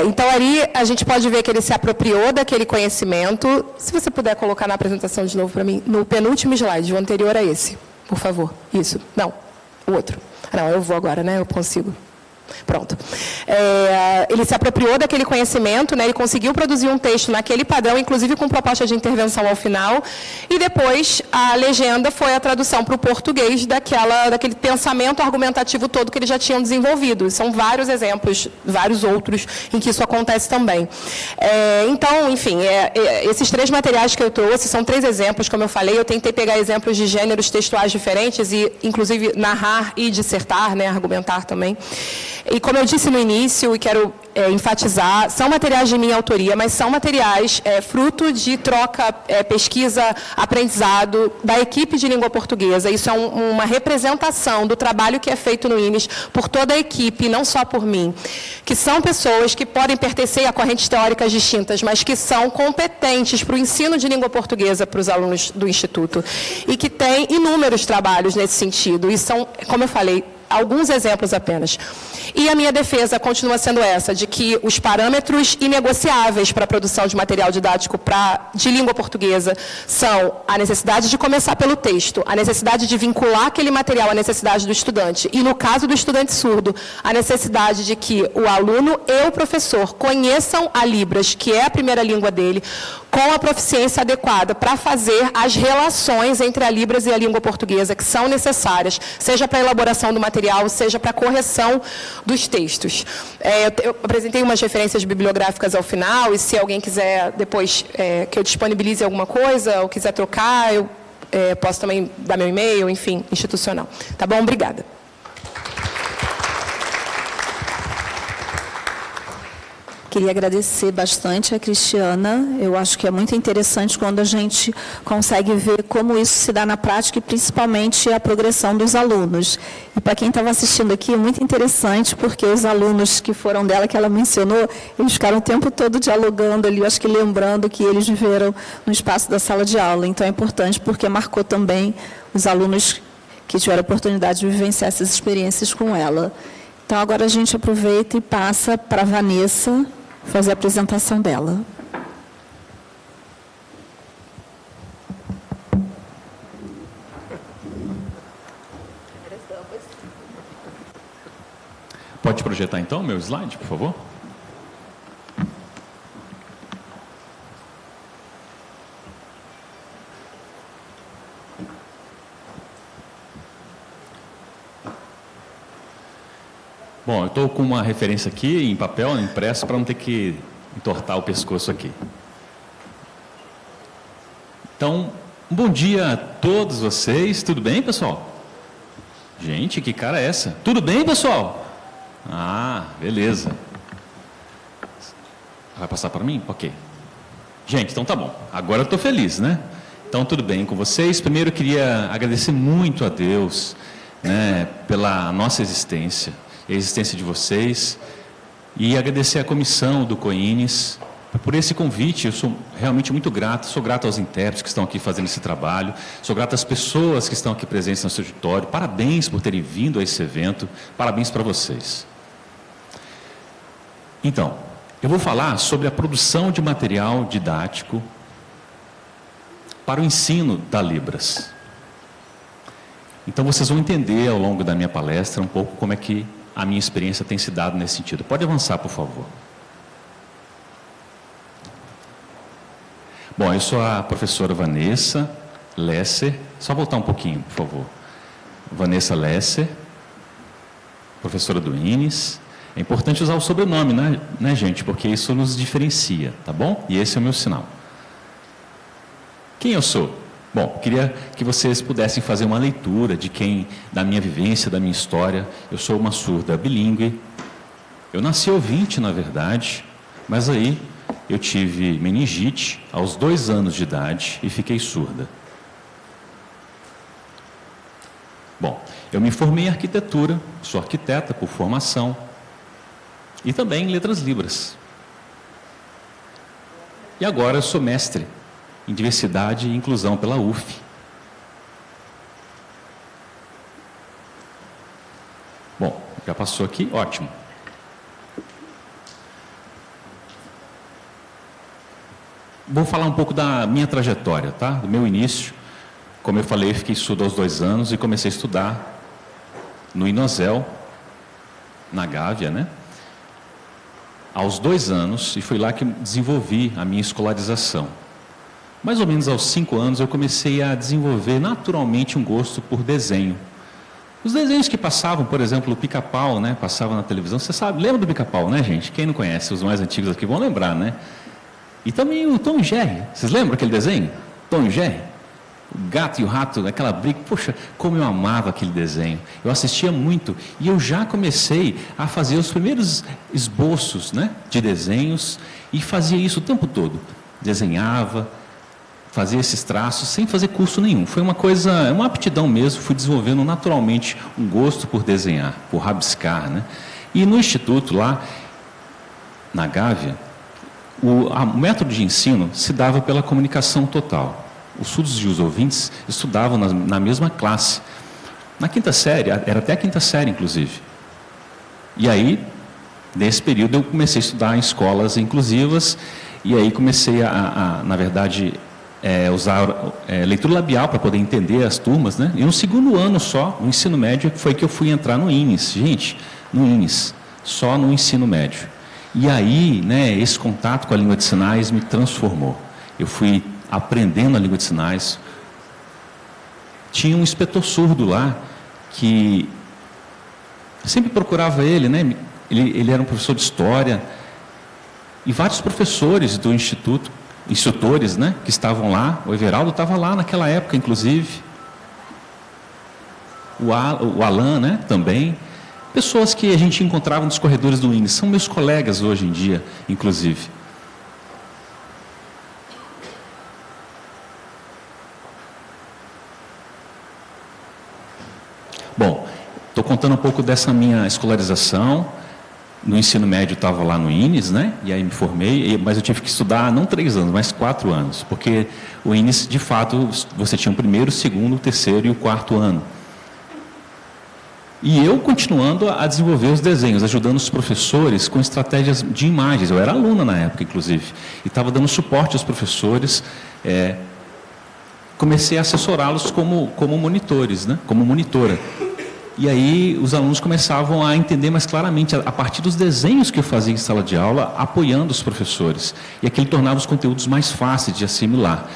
S3: Então, ali, a gente pode ver que ele se apropriou daquele conhecimento. Se você puder colocar na apresentação de novo para mim, no penúltimo slide, o anterior a esse, por favor. Isso. Não, o outro. Não, eu vou agora, né? Eu consigo. Pronto. Ele se apropriou daquele conhecimento, né? Ele conseguiu produzir um texto naquele padrão, inclusive com proposta de intervenção ao final, e depois a legenda foi a tradução para o português daquele pensamento argumentativo todo que eles já tinham desenvolvido. São vários exemplos, vários outros, em que isso acontece também. Então, enfim, esses 3 materiais que eu trouxe são 3 exemplos, como eu falei, eu tentei pegar exemplos de gêneros textuais diferentes e, inclusive, narrar e dissertar, né? Argumentar também. E como eu disse no início, e quero enfatizar, são materiais de minha autoria, mas são materiais fruto de troca, pesquisa, aprendizado da equipe de língua portuguesa. Isso é uma representação do trabalho que é feito no INES por toda a equipe, não só por mim, que são pessoas que podem pertencer a correntes teóricas distintas, mas que são competentes para o ensino de língua portuguesa para os alunos do Instituto e que têm inúmeros trabalhos nesse sentido. E são, como eu falei, alguns exemplos apenas. E a minha defesa continua sendo essa, de que os parâmetros inegociáveis para a produção de material didático de língua portuguesa são a necessidade de começar pelo texto, a necessidade de vincular aquele material à necessidade do estudante, e no caso do estudante surdo, a necessidade de que o aluno e o professor conheçam a Libras, que é a primeira língua dele, com a proficiência adequada para fazer as relações entre a Libras e a língua portuguesa que são necessárias, seja para a elaboração do material, seja para a correção dos textos. Eu apresentei umas referências bibliográficas ao final, e se alguém quiser depois que eu disponibilize alguma coisa, ou quiser trocar, eu posso também dar meu e-mail, enfim, institucional. Tá bom? Obrigada.
S2: Queria agradecer bastante a Cristiana. Eu acho que é muito interessante quando a gente consegue ver como isso se dá na prática e principalmente a progressão dos alunos. E para quem estava assistindo aqui, é muito interessante porque os alunos que foram dela, que ela mencionou, eles ficaram o tempo todo dialogando ali, eu acho que lembrando que eles viveram no espaço da sala de aula. Então é importante porque marcou também os alunos que tiveram a oportunidade de vivenciar essas experiências com ela. Então agora a gente aproveita e passa para a Vanessa fazer a apresentação dela.
S1: Pode projetar então o meu slide, por favor? Bom, eu estou com uma referência aqui em papel, impresso, para não ter que entortar o pescoço aqui. Então, bom dia a todos vocês. Tudo bem, pessoal? Gente, que cara é essa? Tudo bem, pessoal? Ah, beleza. Vai passar para mim? Ok. Gente, então tá bom. Agora eu estou feliz, né? Então, tudo bem com vocês. Primeiro, eu queria agradecer muito a Deus, né, pela nossa existência. A existência de vocês, e agradecer à comissão do COINES por esse convite. Eu sou realmente muito grato, sou grato aos intérpretes que estão aqui fazendo esse trabalho, sou grato às pessoas que estão aqui presentes no seu auditório. Parabéns por terem vindo a esse evento, parabéns para vocês. Então, eu vou falar sobre a produção de material didático para o ensino da Libras. Então, vocês vão entender ao longo da minha palestra um pouco como é que a minha experiência tem se dado nesse sentido. Pode avançar, por favor. Bom, eu sou a professora Vanessa Lesser. Só voltar um pouquinho, por favor. Vanessa Lesser, professora do INES. É importante usar o sobrenome, né, gente? Porque isso nos diferencia, tá bom? E esse é o meu sinal. Quem eu sou? Bom, queria que vocês pudessem fazer uma leitura da minha vivência, da minha história. Eu sou uma surda bilíngue. Eu nasci ouvinte, na verdade, mas aí eu tive meningite aos 2 anos de idade e fiquei surda. Bom, eu me formei em arquitetura, sou arquiteta por formação e também em letras libras. E agora eu sou mestre em diversidade e inclusão pela UF. Bom, já passou aqui? Ótimo. vou falar um pouco da minha trajetória, tá? Do meu início. Como eu falei, eu fiquei surdo aos 2 anos e comecei a estudar no Inosel, na Gávea, né? Aos 2 anos, e foi lá que desenvolvi a minha escolarização. Mais ou menos aos 5 anos, eu comecei a desenvolver naturalmente um gosto por desenho. Os desenhos que passavam, por exemplo, o Pica-Pau, né? Passava na televisão, você sabe, lembra do Pica-Pau, né, gente? Quem não conhece, os mais antigos aqui vão lembrar, né? E também o Tom e Jerry, vocês lembram aquele desenho? Tom e Jerry? O gato e o rato, aquela briga, poxa, como eu amava aquele desenho. Eu assistia muito e eu já comecei a fazer os primeiros esboços, né, de desenhos e fazia isso o tempo todo. Desenhava, fazia esses traços sem fazer curso nenhum. Foi uma coisa, uma aptidão mesmo, fui desenvolvendo naturalmente um gosto por desenhar, por rabiscar, né? E no instituto lá, na Gávea, o método de ensino se dava pela comunicação total. Os surdos e os ouvintes estudavam na mesma classe. Na 5ª série, era até a 5ª série, inclusive. E aí, nesse período, eu comecei a estudar em escolas inclusivas, e aí comecei na verdade, usar leitura labial para poder entender as turmas, né? E no 2º ano só, no ensino médio, foi que eu fui entrar no INES. Gente, no INES, só no ensino médio. E aí, né, esse contato com a língua de sinais me transformou. Eu fui aprendendo a língua de sinais. Tinha um inspetor surdo lá, que sempre procurava ele, né? Ele era um professor de história, e vários professores do instituto, instrutores, né, que estavam lá. O Everaldo estava lá naquela época, inclusive. O Alan, né, também. Pessoas que a gente encontrava nos corredores do INES, são meus colegas hoje em dia, inclusive. Bom, estou contando um pouco dessa minha escolarização. No ensino médio estava lá no INES, né? E aí me formei, mas eu tive que estudar não 3 anos, mas 4 anos, porque o INES, de fato, você tinha o 1º, o 2º, o 3º e o 4º ano. E eu continuando a desenvolver os desenhos, ajudando os professores com estratégias de imagens. Eu era aluna na época, inclusive, e estava dando suporte aos professores. Comecei a assessorá-los como monitores, né? Como monitora. E aí os alunos começavam a entender mais claramente, a partir dos desenhos que eu fazia em sala de aula, apoiando os professores. E aquilo tornava os conteúdos mais fáceis de assimilar.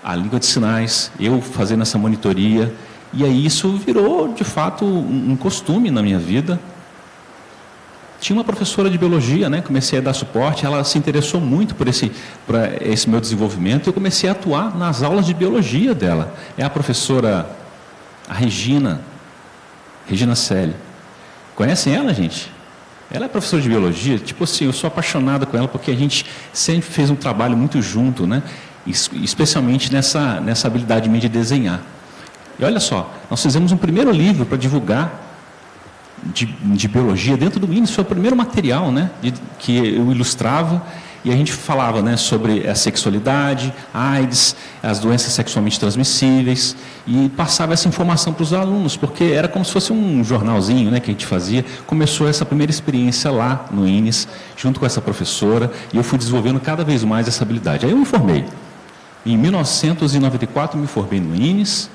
S1: A língua de sinais, eu fazendo essa monitoria. E aí isso virou, de fato, um costume na minha vida. Tinha uma professora de biologia, né? Comecei a dar suporte, ela se interessou muito por esse meu desenvolvimento, e eu comecei a atuar nas aulas de biologia dela. É a professora, a Regina Selle. Conhecem ela, gente? Ela é professora de biologia, tipo assim, eu sou apaixonada com ela, porque a gente sempre fez um trabalho muito junto, né? Especialmente nessa habilidade minha de desenhar. E olha só, nós fizemos um primeiro livro para divulgar de biologia dentro do INES. Foi o primeiro material, né, que eu ilustrava, e a gente falava, né, sobre a sexualidade, AIDS, as doenças sexualmente transmissíveis, e passava essa informação para os alunos, porque era como se fosse um jornalzinho, né, que a gente fazia. Começou essa primeira experiência lá no INES, junto com essa professora, e eu fui desenvolvendo cada vez mais essa habilidade. Aí eu me formei. Em 1994 me formei no INES.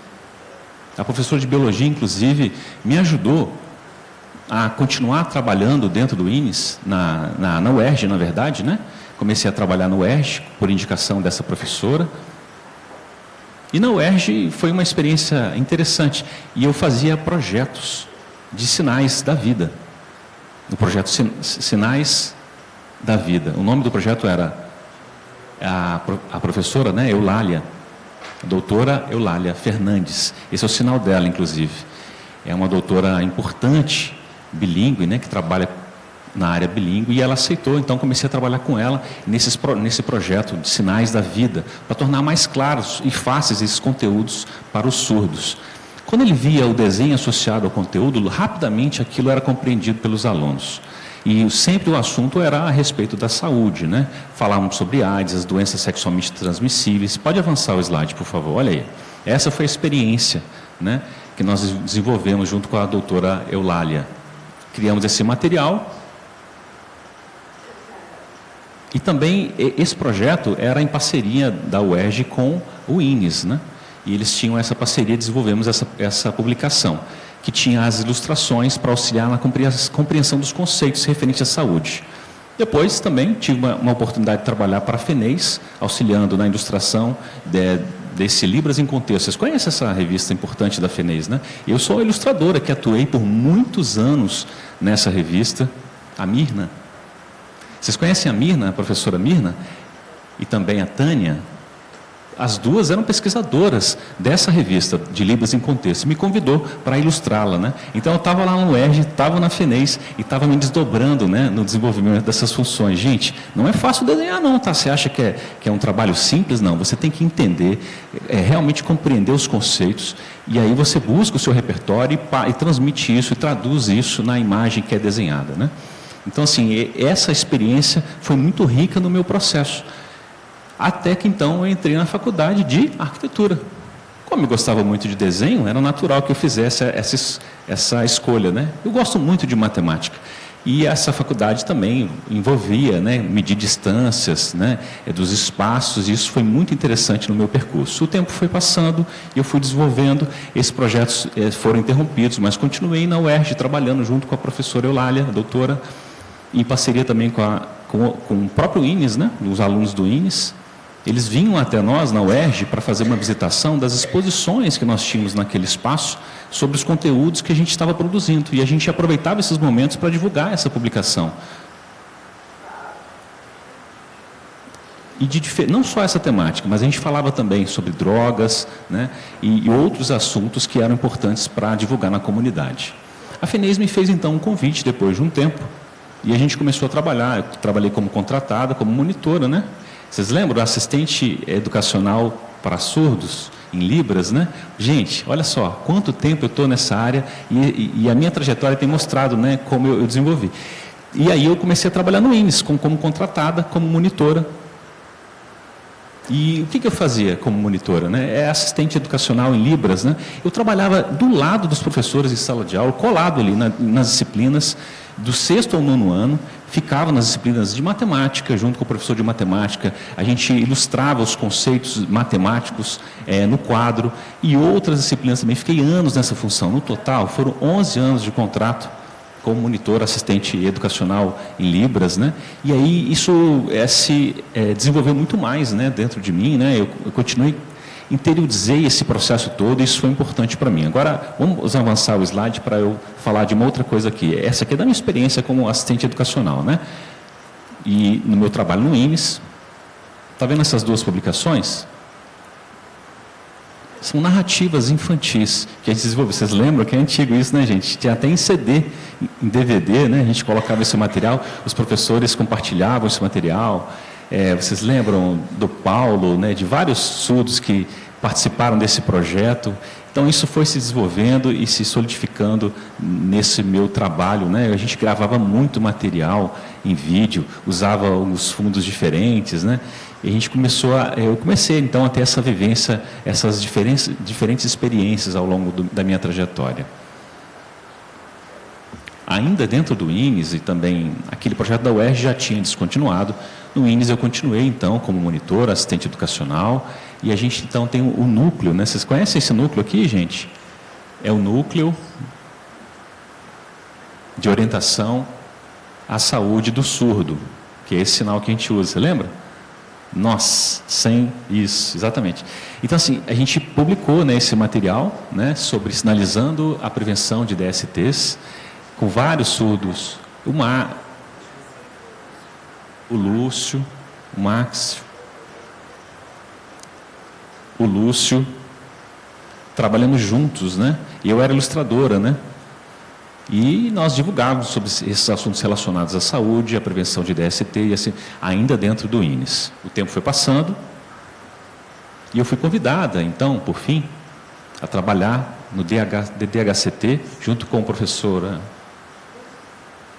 S1: A professora de biologia, inclusive, me ajudou a continuar trabalhando dentro do INES, na UERJ, na verdade, né? Comecei a trabalhar no UERJ, por indicação dessa professora. E na UERJ foi uma experiência interessante. E eu fazia projetos de sinais da vida. O projeto Sinais da Vida. O nome do projeto era a professora, né, Eulália, a doutora Eulália Fernandes. Esse é o sinal dela, inclusive. É uma doutora importante, bilíngue, né, que trabalha na área bilíngue, e ela aceitou. Então comecei a trabalhar com ela nesse projeto de Sinais da Vida, para tornar mais claros e fáceis esses conteúdos para os surdos. Quando ele via o desenho associado ao conteúdo, rapidamente aquilo era compreendido pelos alunos. E sempre o assunto era a respeito da saúde, né? Falávamos sobre AIDS, as doenças sexualmente transmissíveis. Pode avançar o slide, por favor, olha aí. Essa foi a experiência, né, que nós desenvolvemos junto com a doutora Eulália. Criamos esse material. E também esse projeto era em parceria da UERJ com o INES, né? E eles tinham essa parceria, desenvolvemos essa publicação, que tinha as ilustrações para auxiliar na compreensão dos conceitos referentes à saúde. Depois também tive uma oportunidade de trabalhar para a FENEIS, auxiliando na ilustração desse Libras em Contexto. Vocês conhecem essa revista importante da FENEIS, né? Eu sou a ilustradora que atuei por muitos anos nessa revista, a Mirna. Vocês conhecem a Mirna, a professora Mirna? E também a Tânia? As duas eram pesquisadoras dessa revista, de Libras em Contexto, e me convidou para ilustrá-la, né? Então, eu estava lá no UERJ, estava na FENEIS e estava me desdobrando, né, no desenvolvimento dessas funções. Gente, não é fácil desenhar, não, tá? Você acha que é um trabalho simples? Não, você tem que entender, realmente compreender os conceitos, e aí você busca o seu repertório e transmite isso, e traduz isso na imagem que é desenhada, né? Então, assim, essa experiência foi muito rica no meu processo. Até que então eu entrei na faculdade de arquitetura. Como eu gostava muito de desenho, era natural que eu fizesse essa escolha, né? Eu gosto muito de matemática. E essa faculdade também envolvia, né, medir distâncias, né, dos espaços, e isso foi muito interessante no meu percurso. O tempo foi passando e eu fui desenvolvendo, esses projetos foram interrompidos, mas continuei na UERJ trabalhando junto com a professora Eulália, a doutora, em parceria também com o próprio INES, né, os alunos do INES. Eles vinham até nós, na UERJ, para fazer uma visitação das exposições que nós tínhamos naquele espaço, sobre os conteúdos que a gente estava produzindo. E a gente aproveitava esses momentos para divulgar essa publicação. E não só essa temática, mas a gente falava também sobre drogas, né, e outros assuntos que eram importantes para divulgar na comunidade. A FENEIS me fez, então, um convite, depois de um tempo, e a gente começou a trabalhar. Eu trabalhei como contratada, como monitora, né? Vocês lembram? Assistente educacional para surdos, em Libras, né? Gente, olha só, quanto tempo eu estou nessa área e a minha trajetória tem mostrado, né, como eu desenvolvi. E aí eu comecei a trabalhar no INES, como contratada, como monitora. E o que eu fazia como monitora, né? É assistente educacional em Libras, né? Eu trabalhava do lado dos professores em sala de aula, colado ali nas disciplinas, do 6º ao 9º ano, ficava nas disciplinas de matemática, junto com o professor de matemática, a gente ilustrava os conceitos matemáticos no quadro, e outras disciplinas também. Fiquei anos nessa função. No total, foram 11 anos de contrato como monitor, assistente educacional em Libras, né? E aí isso se desenvolveu muito mais, né, dentro de mim, né? Eu continuei, interiorizei esse processo todo, e isso foi importante para mim. Agora, vamos avançar o slide para eu falar de uma outra coisa aqui. Essa aqui é da minha experiência como assistente educacional, né? E no meu trabalho no INES. Está vendo essas duas publicações? São narrativas infantis que a gente desenvolveu. Vocês lembram que é antigo isso, né, gente? Tinha até em CD, em DVD, né? A gente colocava esse material, os professores compartilhavam esse material. Vocês lembram do Paulo, né, de vários surdos que participaram desse projeto? Então, isso foi se desenvolvendo e se solidificando nesse meu trabalho, né? A gente gravava muito material em vídeo, usava uns fundos diferentes, né? E a gente eu comecei, então, a ter essa vivência, essas diferentes experiências ao longo da minha trajetória. Ainda dentro do INES, e também aquele projeto da UERJ já tinha descontinuado. No INES eu continuei, então, como monitor, assistente educacional, e a gente, então, tem o núcleo, né? Vocês conhecem esse núcleo aqui, gente? É o núcleo de orientação à saúde do surdo, que é esse sinal que a gente usa, lembra? Nós, sem isso, exatamente. Então, assim, a gente publicou, né, esse material, né, sobre sinalizando a prevenção de DSTs, com vários surdos, o Lúcio, o Max, o Lúcio, trabalhamos juntos, né? E eu era ilustradora, né? E nós divulgávamos sobre esses assuntos relacionados à saúde, à prevenção de DST, e assim, ainda dentro do INES. O tempo foi passando e eu fui convidada, então, por fim, a trabalhar no DDHCT, junto com o professor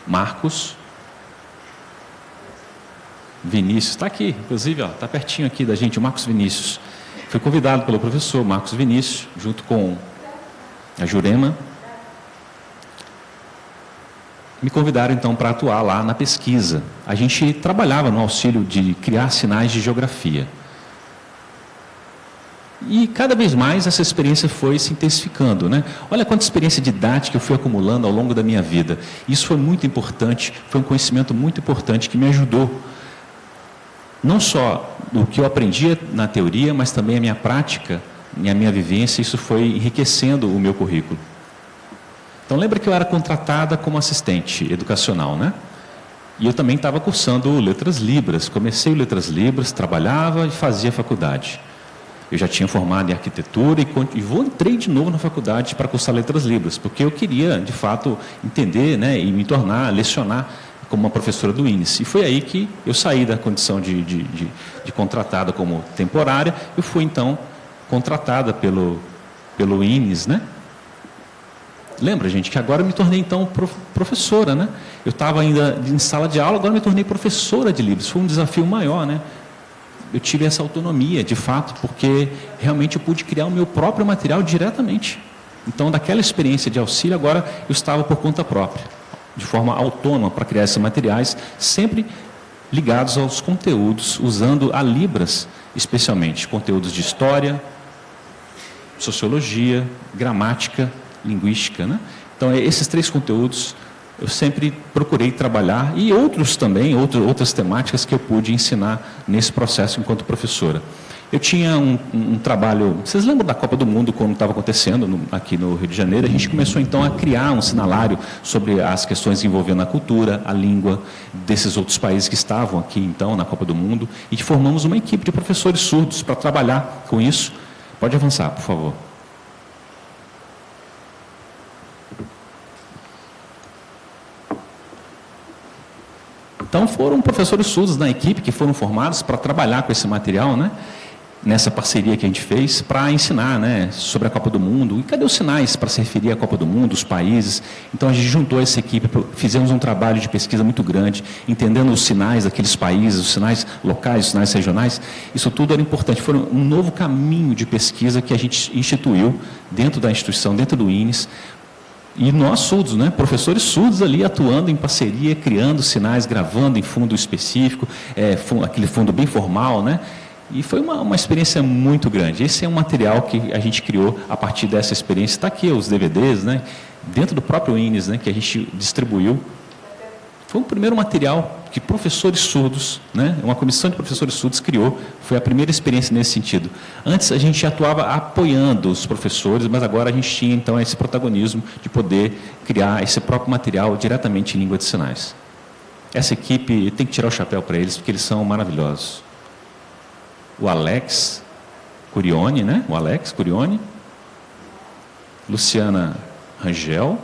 S1: Marcos Vinícius. Está aqui, inclusive, está pertinho aqui da gente, o Marcos Vinícius. Fui convidado pelo professor Marcos Vinícius, junto com a Jurema. me convidaram então para atuar lá na pesquisa. A gente trabalhava no auxílio de criar sinais de geografia. E cada vez mais essa experiência foi se intensificando, né? Olha quanta experiência didática eu fui acumulando ao longo da minha vida. Isso foi muito importante, foi um conhecimento muito importante que me ajudou. Não só o que eu aprendia na teoria, mas também a minha prática, a minha vivência, isso foi enriquecendo o meu currículo. Então lembra que eu era contratada como assistente educacional, né? E eu também estava cursando Letras Libras. Comecei o Letras Libras, trabalhava e fazia faculdade. Eu já tinha formado em arquitetura e entrei de novo na faculdade para cursar Letras Libras, porque eu queria, de fato, entender, né, e me tornar, lecionar como uma professora do INES. E foi aí que eu saí da condição de contratada como temporária, eu fui, então, contratada pelo INES, né? Lembra, gente, que agora eu me tornei, então, professora, né? Eu estava ainda em sala de aula, agora eu me tornei professora de livros. Foi um desafio maior, né? Eu tive essa autonomia, de fato, porque realmente eu pude criar o meu próprio material diretamente. Então, daquela experiência de auxílio, agora eu estava por conta própria, de forma autônoma para criar esses materiais, sempre ligados aos conteúdos, usando a Libras, especialmente, conteúdos de história, sociologia, gramática, linguística, né? Então, esses 3 conteúdos eu sempre procurei trabalhar, e outros também, outras temáticas que eu pude ensinar nesse processo enquanto professora. Eu tinha um trabalho, vocês lembram da Copa do Mundo, quando estava acontecendo aqui no Rio de Janeiro? A gente começou então a criar um sinalário sobre as questões envolvendo a cultura, a língua desses outros países que estavam aqui então na Copa do Mundo, e formamos uma equipe de professores surdos para trabalhar com isso. Pode avançar, por favor. Então, foram professores surdos na equipe que foram formados para trabalhar com esse material, né? Nessa parceria que a gente fez, para ensinar, né, sobre a Copa do Mundo. E cadê os sinais para se referir à Copa do Mundo, os países? Então, a gente juntou essa equipe, fizemos um trabalho de pesquisa muito grande, entendendo os sinais daqueles países, os sinais locais, os sinais regionais. Isso tudo era importante. Foi um novo caminho de pesquisa que a gente instituiu dentro da instituição, dentro do INES. E nós surdos, né? Professores surdos ali atuando em parceria, criando sinais, gravando em fundo específico, aquele fundo bem formal, né? E foi uma experiência muito grande. Esse é um material que a gente criou a partir dessa experiência. Está aqui os DVDs, né? Dentro do próprio INES, né? Que a gente distribuiu. Foi o primeiro material que professores surdos, né? Uma comissão de professores surdos criou. Foi a primeira experiência nesse sentido. Antes a gente atuava apoiando os professores, mas agora a gente tinha então esse protagonismo de poder criar esse próprio material diretamente em língua de sinais. Essa equipe, tem que tirar o chapéu para eles, porque eles são maravilhosos. O Alex Curione, né? O Alex Curione, Luciana Rangel,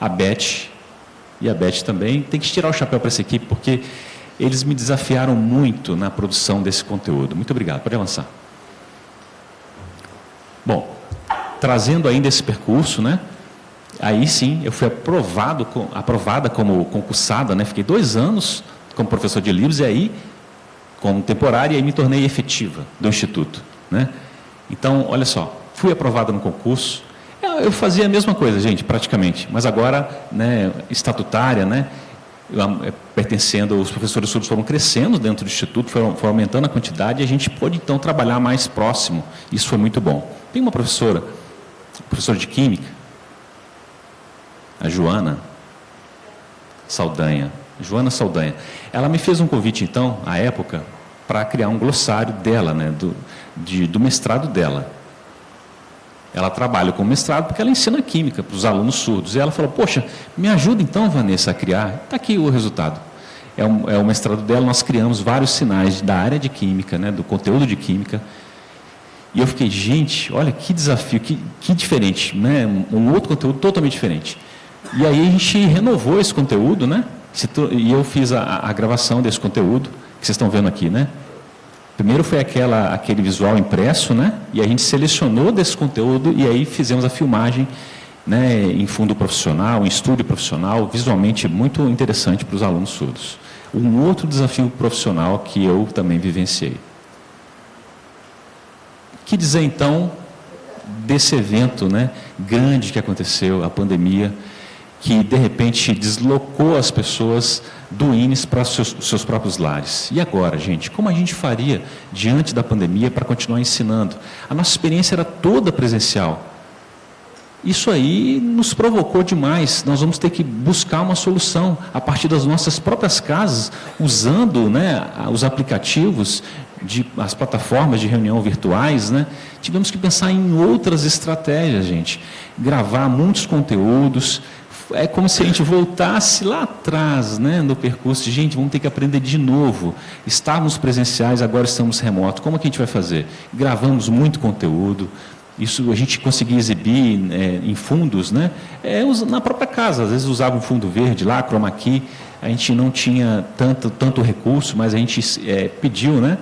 S1: a Beth, e a Beth também. Tem que tirar o chapéu para essa equipe, porque eles me desafiaram muito na produção desse conteúdo. Muito obrigado. Pode avançar. Bom, trazendo ainda esse percurso, né? Aí sim, eu fui aprovada como concursada, né? Fiquei 2 anos como professor de livros, e aí, como temporária, e aí me tornei efetiva do Instituto, né? Então, olha só, fui aprovada no concurso. Eu fazia a mesma coisa, gente, praticamente, mas agora, né, estatutária, né, pertencendo, os professores surdos foram crescendo dentro do Instituto, foram aumentando a quantidade, e a gente pôde, então, trabalhar mais próximo. Isso foi muito bom. Tem uma professora de Química, a Joana Saldanha. Ela me fez um convite, então, à época, para criar um glossário dela, né, do mestrado dela. Ela trabalha com mestrado porque ela ensina química para os alunos surdos. E ela falou, poxa, me ajuda então, Vanessa, a criar. Está aqui o resultado. É o mestrado dela, nós criamos vários sinais da área de química, né, do conteúdo de química. E eu fiquei, gente, olha que desafio, que diferente, né, um outro conteúdo totalmente diferente. E aí a gente renovou esse conteúdo, né, e eu fiz a gravação desse conteúdo, que vocês estão vendo aqui, né. Primeiro foi aquele visual impresso, né? E a gente selecionou desse conteúdo e aí fizemos a filmagem, né, em fundo profissional, em estúdio profissional, visualmente muito interessante para os alunos surdos. Um outro desafio profissional que eu também vivenciei. Que dizer então desse evento, né, grande que aconteceu, a pandemia, que, de repente, deslocou as pessoas do INES para seus próprios lares. E agora, gente, como a gente faria diante da pandemia para continuar ensinando? A nossa experiência era toda presencial. Isso aí nos provocou demais. Nós vamos ter que buscar uma solução a partir das nossas próprias casas, usando, né, os aplicativos, as plataformas de reunião virtuais, né? Tivemos que pensar em outras estratégias, gente. Gravar muitos conteúdos. É como se a gente voltasse lá atrás, né, no percurso de, gente, vamos ter que aprender de novo. Estávamos presenciais, agora estamos remotos. Como que a gente vai fazer? Gravamos muito conteúdo. Isso a gente conseguia exibir em fundos, né? Na própria casa. Às vezes usava um fundo verde lá, chroma key. A gente não tinha tanto recurso, mas a gente pediu, né?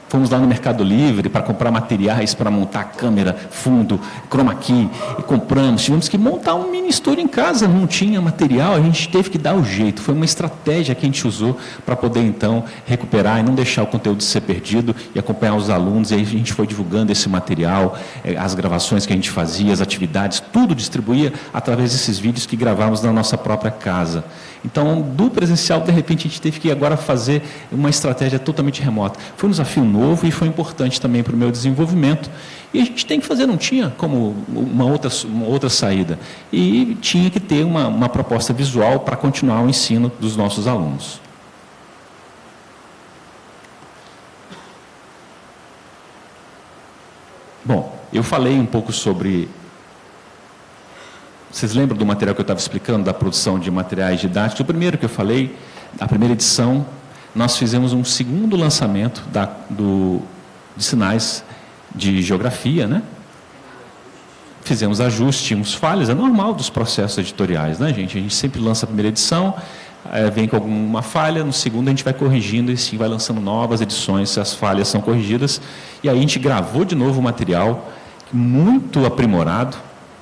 S1: Fomos lá no Mercado Livre para comprar materiais para montar câmera, fundo, chroma key, e compramos. Tivemos que montar um mini estúdio em casa, não tinha material, a gente teve que dar o jeito. Foi uma estratégia que a gente usou para poder, então, recuperar e não deixar o conteúdo ser perdido e acompanhar os alunos. E aí a gente foi divulgando esse material, as gravações que a gente fazia, as atividades, tudo distribuía através desses vídeos que gravávamos na nossa própria casa. Então, do presencial, de repente, a gente teve que agora fazer uma estratégia totalmente remota. Foi um desafio novo e foi importante também para o meu desenvolvimento. E a gente tem que fazer, não tinha como uma outra saída. E tinha que ter uma proposta visual para continuar o ensino dos nossos alunos. Bom, eu falei um pouco sobre... Vocês lembram do material que eu estava explicando, da produção de materiais didáticos? O primeiro que eu falei, a primeira edição, nós fizemos um segundo lançamento de sinais de geografia, né? Fizemos ajustes, tínhamos falhas, é normal dos processos editoriais, né, gente? A gente sempre lança a primeira edição, vem com alguma falha, no segundo a gente vai corrigindo e sim vai lançando novas edições, se as falhas são corrigidas. E aí a gente gravou de novo o material, muito aprimorado,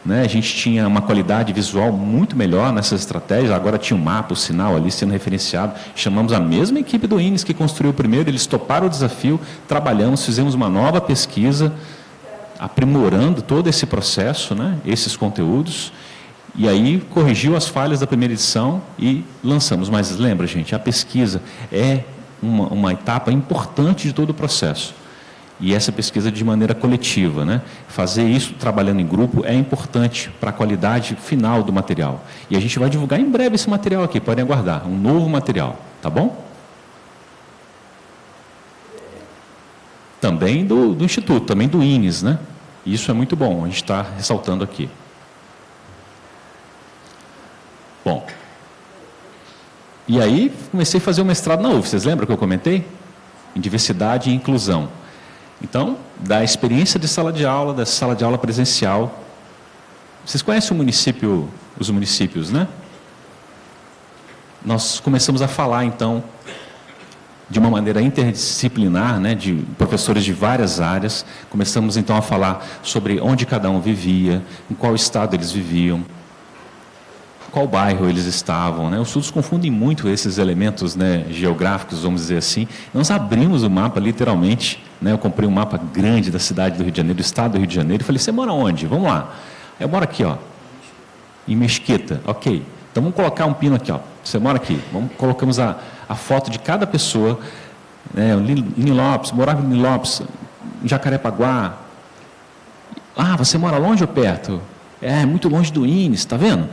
S1: né? A gente tinha uma qualidade visual muito melhor nessas estratégias, agora tinha o mapa, o sinal ali sendo referenciado. Chamamos a mesma equipe do INES que construiu o primeiro, eles toparam o desafio, trabalhamos, fizemos uma nova pesquisa, aprimorando todo esse processo, né? Esses conteúdos, e aí corrigiu as falhas da primeira edição e lançamos. Mas lembra, gente, a pesquisa é uma etapa importante de todo o processo. E essa pesquisa de maneira coletiva, né? Fazer isso trabalhando em grupo é importante para a qualidade final do material. E a gente vai divulgar em breve esse material aqui, podem aguardar, um novo material, tá bom? Também do Instituto, também do INES, né? Isso é muito bom, a gente está ressaltando aqui. Bom, e aí comecei a fazer o mestrado na UF, vocês lembram que eu comentei? Em diversidade e inclusão. Então, da experiência de sala de aula, dessa sala de aula presencial, vocês conhecem os municípios, né? Nós começamos a falar, então, de uma maneira interdisciplinar, né, de professores de várias áreas, começamos, então, a falar sobre onde cada um vivia, em qual estado eles viviam, qual bairro eles estavam, né? Os estudos confundem muito esses elementos, né, geográficos, vamos dizer assim. Nós abrimos o mapa, literalmente, né? Eu comprei um mapa grande da cidade do Rio de Janeiro, do estado do Rio de Janeiro, e falei, você mora onde? Vamos lá. Eu moro aqui, ó, em Mesquita. Ok, então vamos colocar um pino aqui, ó. Você mora aqui. Colocamos a foto de cada pessoa, né? Nilópolis, morava em Nilópolis, Jacarepaguá. Ah, você mora longe ou perto? Muito longe do INES, está vendo?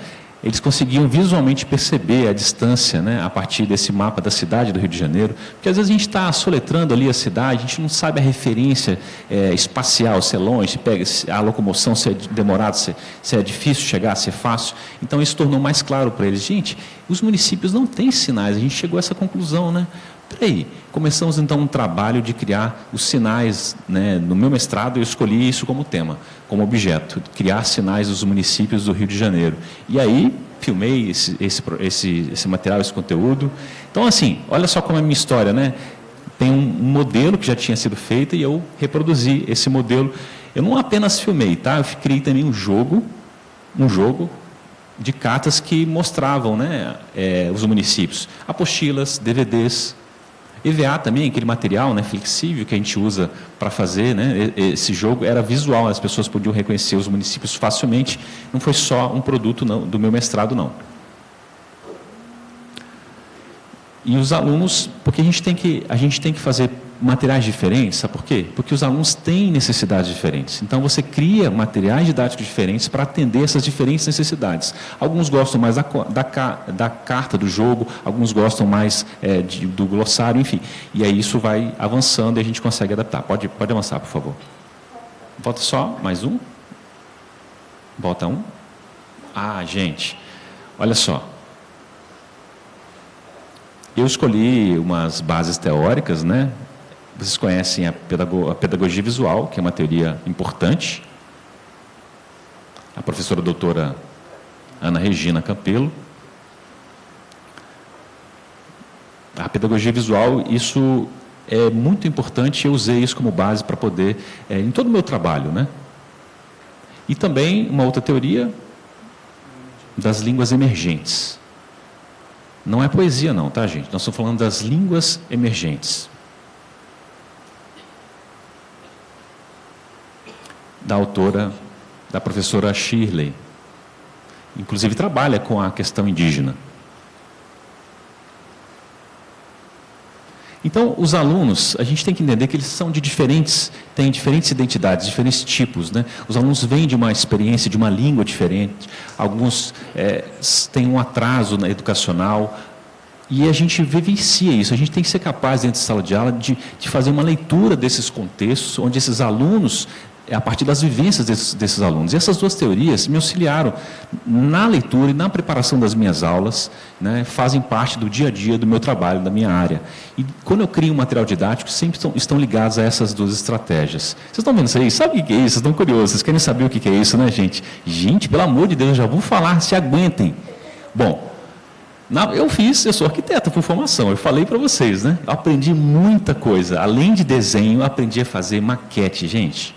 S1: Eles conseguiam visualmente perceber a distância, né, a partir desse mapa da cidade do Rio de Janeiro, porque às vezes a gente está soletrando ali a cidade, a gente não sabe a referência espacial, se é longe, se a locomoção, se é demorado, se é difícil chegar, se é fácil. Então isso tornou mais claro para eles. Gente, os municípios não têm sinais, a gente chegou a essa conclusão, né? Peraí, começamos então um trabalho de criar os sinais, né? No meu mestrado eu escolhi isso como tema, como objeto, criar sinais dos municípios do Rio de Janeiro. E aí filmei esse material, esse conteúdo. Então assim, olha só como é a minha história, né? Tem um modelo que já tinha sido feito e eu reproduzi esse modelo. Eu não apenas filmei, tá? Eu criei também um jogo de cartas que mostravam, né, os municípios, apostilas, DVDs. EVA também, aquele material, né, flexível que a gente usa para fazer, né, esse jogo, era visual, as pessoas podiam reconhecer os municípios facilmente, não foi só um produto não, do meu mestrado, não. E os alunos, porque a gente tem que fazer materiais diferentes, sabe por quê? Porque os alunos têm necessidades diferentes. Então, você cria materiais didáticos diferentes para atender essas diferentes necessidades. Alguns gostam mais da carta do jogo, alguns gostam mais do glossário, enfim. E aí isso vai avançando e a gente consegue adaptar. Pode avançar, por favor. Volta só, mais um. Volta um. Ah, gente, olha só. Eu escolhi umas bases teóricas, né? Vocês conhecem a pedagogia visual, que é uma teoria importante. A professora doutora Ana Regina Campelo. A pedagogia visual, isso é muito importante, eu usei isso como base para poder, em todo o meu trabalho, né? E também uma outra teoria das línguas emergentes. Não é poesia não, tá, gente? Nós estamos falando das línguas emergentes. Da autora, da professora Shirley. Inclusive trabalha com a questão indígena. Então, os alunos, a gente tem que entender que eles são têm diferentes identidades, diferentes tipos, né? Os alunos vêm de uma experiência, de uma língua diferente, alguns têm um atraso educacional, e a gente vivencia isso, a gente tem que ser capaz, dentro da sala de aula, de fazer uma leitura desses contextos, onde esses alunos, a partir das vivências desses alunos. E essas duas teorias me auxiliaram na leitura e na preparação das minhas aulas, né, fazem parte do dia a dia do meu trabalho, da minha área. E quando eu crio um material didático, sempre estão ligados a essas duas estratégias. Vocês estão vendo isso aí? Sabe o que é isso? Vocês estão curiosos, vocês querem saber o que é isso, né, gente? Gente, pelo amor de Deus, eu já vou falar, se aguentem. Bom, eu sou arquiteto por formação, eu falei para vocês, né? Eu aprendi muita coisa. Além de desenho, eu aprendi a fazer maquete, gente.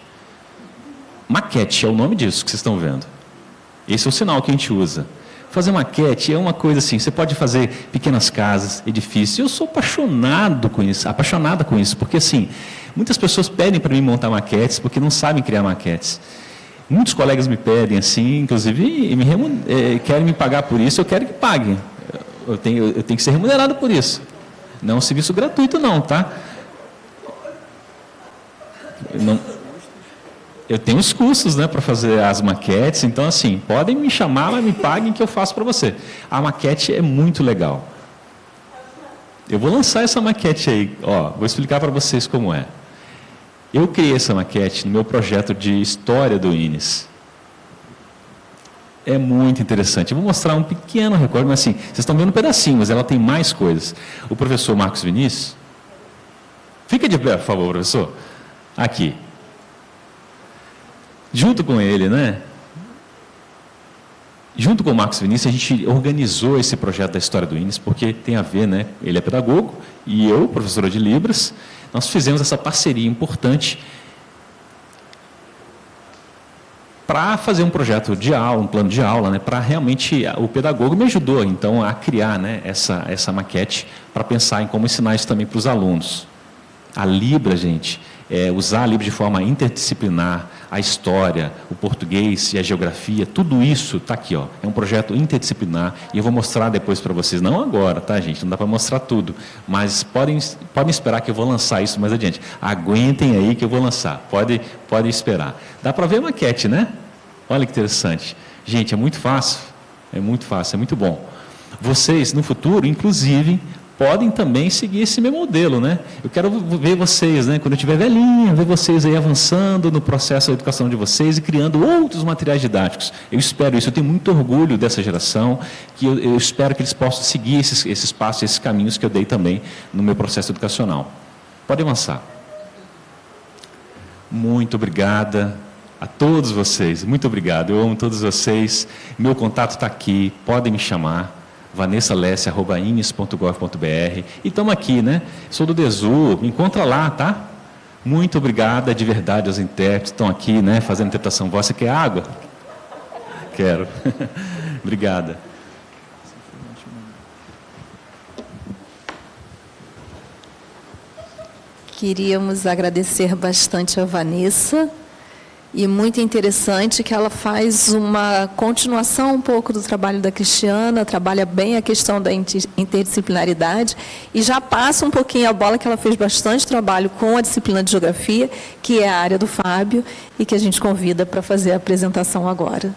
S1: Maquete é o nome disso que vocês estão vendo. Esse é o sinal que a gente usa. Fazer maquete é uma coisa assim, você pode fazer pequenas casas, edifícios. Eu sou apaixonada com isso, porque assim, muitas pessoas pedem para mim montar maquetes porque não sabem criar maquetes. Muitos colegas me pedem assim, inclusive querem me pagar por isso, eu quero que paguem. Eu tenho que ser remunerado por isso. Não é um serviço gratuito não, tá? Eu tenho os cursos, né, para fazer as maquetes, então assim, podem me chamar, mas me paguem que eu faço para você. A maquete é muito legal. Eu vou lançar essa maquete aí, ó, vou explicar para vocês como é. Eu criei essa maquete no meu projeto de história do INES. É muito interessante. Eu vou mostrar um pequeno recorte, mas assim, vocês estão vendo um pedacinho, mas ela tem mais coisas. O professor Marcos Vinícius, fica de pé, por favor, professor. Aqui. Junto com ele, né? Junto com o Marcos Vinícius, a gente organizou esse projeto da história do INES, porque tem a ver, né? Ele é pedagogo e eu, professora de Libras, nós fizemos essa parceria importante para fazer um projeto de aula, um plano de aula, né, para realmente, o pedagogo me ajudou, então, a criar, né, essa maquete, para pensar em como ensinar isso também para os alunos. A Libra, gente, usar a Libra de forma interdisciplinar, a história, o português e a geografia, tudo isso está aqui, ó, é um projeto interdisciplinar, e eu vou mostrar depois para vocês, não agora, tá, gente, não dá para mostrar tudo, mas podem esperar que eu vou lançar isso mais adiante. Aguentem aí que eu vou lançar, podem esperar. Dá para ver a maquete, né? Olha que interessante. Gente, é muito fácil, é muito bom. Vocês, no futuro, inclusive, podem também seguir esse meu modelo, né? Eu quero ver vocês, né? Quando eu estiver velhinha, ver vocês aí avançando no processo da educação de vocês e criando outros materiais didáticos. Eu espero isso, eu tenho muito orgulho dessa geração, que eu espero que eles possam seguir esses passos, esses caminhos que eu dei também no meu processo educacional. Pode avançar. Muito obrigada a todos vocês, muito obrigado, eu amo todos vocês, meu contato está aqui, podem me chamar, vanessalesse@ines.gov.br, e estamos aqui, né? Sou do DESU, me encontra lá, tá? Muito obrigada de verdade aos intérpretes, estão aqui, né, fazendo interpretação voz. Você quer água? Quero. Obrigada.
S2: queríamos agradecer bastante a Vanessa, e muito interessante que ela faz uma continuação um pouco do trabalho da Cristiana, trabalha bem a questão da interdisciplinaridade, e já passa um pouquinho a bola, que ela fez bastante trabalho com a disciplina de Geografia, que é a área do Fábio, e que a gente convida para fazer a apresentação agora.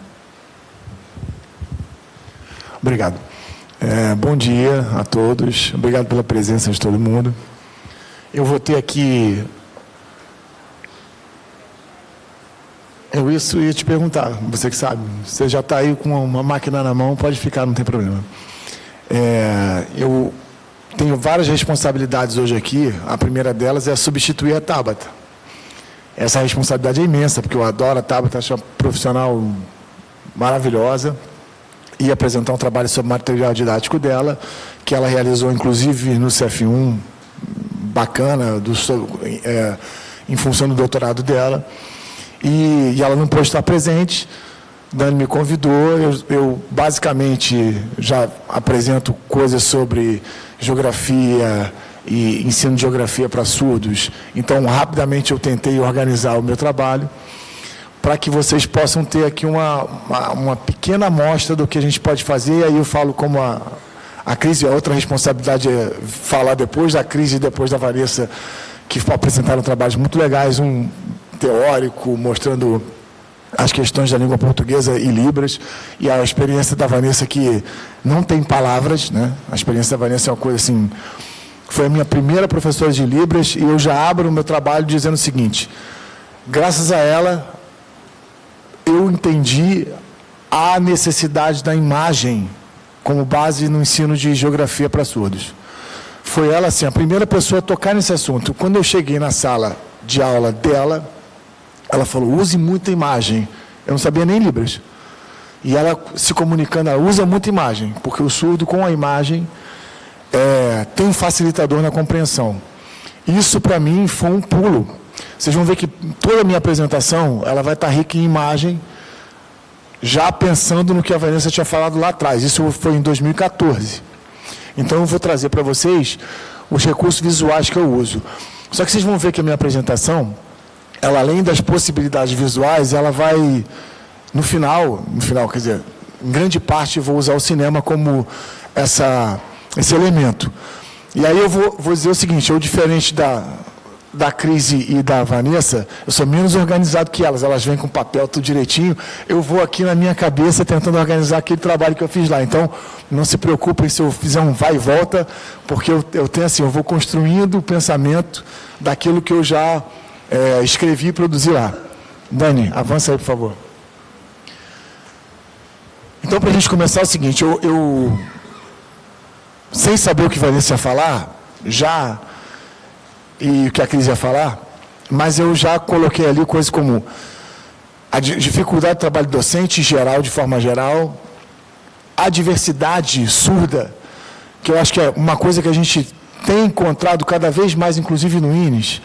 S4: Obrigado. Bom dia a todos. Obrigado pela presença de todo mundo. Eu vou ter aqui... Eu ia te perguntar, você que sabe. Você já está aí com uma máquina na mão, pode ficar, não tem problema. Eu tenho várias responsabilidades hoje aqui. A primeira delas é substituir a Tabata. Essa responsabilidade é imensa, porque eu adoro a Tabata, acho uma profissional maravilhosa. E apresentar um trabalho sobre o material didático dela, que ela realizou, inclusive, no CF1, bacana, em função do doutorado dela. E ela não pôde estar presente. Dani me convidou. Eu basicamente já apresento coisas sobre geografia e ensino de geografia para surdos. Então, rapidamente, eu tentei organizar o meu trabalho para que vocês possam ter aqui uma pequena amostra do que a gente pode fazer. E aí eu falo como a Cris, a outra responsabilidade é falar depois da Cris e depois da Vanessa, que apresentaram trabalhos muito legais, um teórico, mostrando as questões da língua portuguesa e Libras, e a experiência da Vanessa, que não tem palavras, né? A experiência da Vanessa é uma coisa assim... Foi a minha primeira professora de Libras, e eu já abro o meu trabalho dizendo o seguinte: graças a ela, eu entendi a necessidade da imagem como base no ensino de geografia para surdos. Foi ela, assim, a primeira pessoa a tocar nesse assunto. Quando eu cheguei na sala de aula dela, ela falou, use muita imagem. Eu não sabia nem Libras. E ela se comunicando, ela usa muita imagem, porque o surdo com a imagem tem um facilitador na compreensão. Isso, para mim, foi um pulo. Vocês vão ver que toda a minha apresentação ela vai estar rica em imagem, já pensando no que a Vanessa tinha falado lá atrás. Isso foi em 2014. Então, eu vou trazer para vocês os recursos visuais que eu uso. Só que vocês vão ver que a minha apresentação, ela, além das possibilidades visuais, ela vai, no final, quer dizer, em grande parte, vou usar o cinema como esse elemento. E aí eu vou dizer o seguinte, eu, diferente da Cris e da Vanessa, eu sou menos organizado que elas vêm com papel tudo direitinho, eu vou aqui na minha cabeça tentando organizar aquele trabalho que eu fiz lá. Então, não se preocupem se eu fizer um vai e volta, porque eu tenho assim, eu vou construindo o pensamento daquilo que eu já escrevi e produzi lá. Dani, avança aí, por favor. Então, para a gente começar, é o seguinte, eu sem saber o que Vanessa ia falar, e o que a Cris ia falar, mas eu já coloquei ali coisas como a dificuldade do trabalho docente em geral, de forma geral, a diversidade surda, que eu acho que é uma coisa que a gente tem encontrado cada vez mais, inclusive no INES,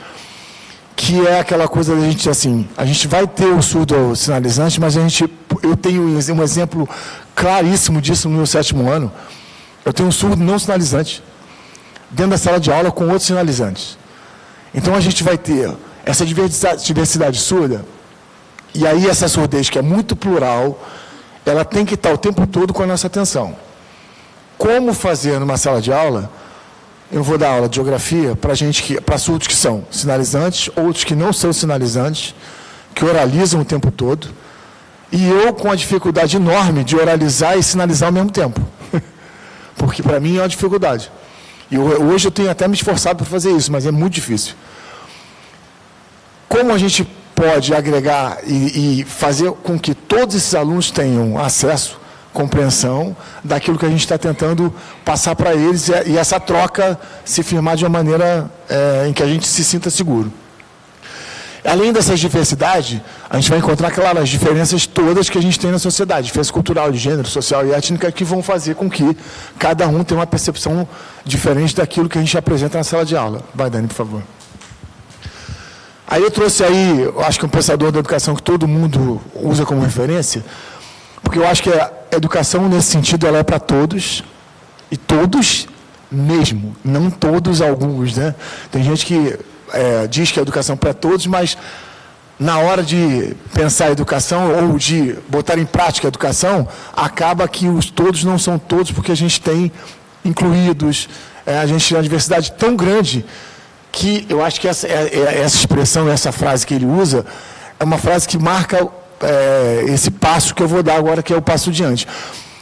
S4: que é aquela coisa da gente, assim, a gente vai ter o surdo sinalizante, mas eu tenho um exemplo claríssimo disso no meu 7º ano. Eu tenho um surdo não sinalizante dentro da sala de aula com outros sinalizantes. Então, a gente vai ter essa diversidade surda, e aí essa surdez, que é muito plural, ela tem que estar o tempo todo com a nossa atenção. Como fazer numa sala de aula? Eu vou dar aula de geografia para surdos que são sinalizantes, outros que não são sinalizantes, que oralizam o tempo todo, e eu com a dificuldade enorme de oralizar e sinalizar ao mesmo tempo. Porque, para mim, é uma dificuldade. E hoje eu tenho até me esforçado para fazer isso, mas é muito difícil. Como a gente pode agregar e fazer com que todos esses alunos tenham acesso, compreensão, daquilo que a gente está tentando passar para eles, e essa troca se firmar de uma maneira em que a gente se sinta seguro. Além dessas diversidades, a gente vai encontrar, claro, as diferenças todas que a gente tem na sociedade, diferença cultural, de gênero, social e étnica, que vão fazer com que cada um tenha uma percepção diferente daquilo que a gente apresenta na sala de aula. Vai, Dani, por favor. Aí eu trouxe aí, eu acho que um pensador da educação que todo mundo usa como referência, porque eu acho que a educação, nesse sentido, ela é para todos, e todos mesmo, não todos, alguns, né? Tem gente que diz que é educação para todos, mas na hora de pensar a educação ou de botar em prática a educação, acaba que os todos não são todos, porque a gente tem incluídos, a gente tem uma diversidade tão grande que eu acho que essa expressão, essa frase que ele usa, é uma frase que marca esse passo que eu vou dar agora, que é o passo adiante.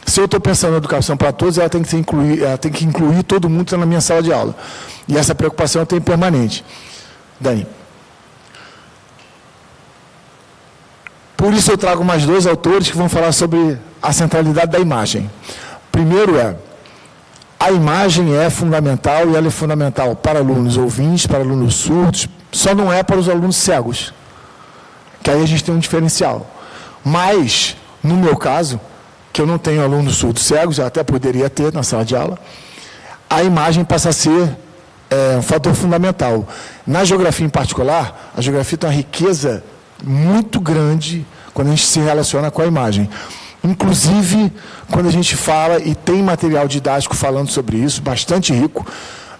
S4: Se eu estou pensando na educação para todos, ela tem que incluir todo mundo que está na minha sala de aula. E essa preocupação eu tenho permanente. Dani. Por isso eu trago mais 2 autores que vão falar sobre a centralidade da imagem. Primeiro a imagem é fundamental, e ela é fundamental para alunos ouvintes, para alunos surdos, só não é para os alunos cegos, que aí a gente tem um diferencial. Mas, no meu caso, que eu não tenho alunos surdos cegos, eu até poderia ter na sala de aula, a imagem passa a ser um fator fundamental. Na geografia em particular, a geografia tem uma riqueza muito grande quando a gente se relaciona com a imagem. Inclusive, quando a gente fala, e tem material didático falando sobre isso, bastante rico,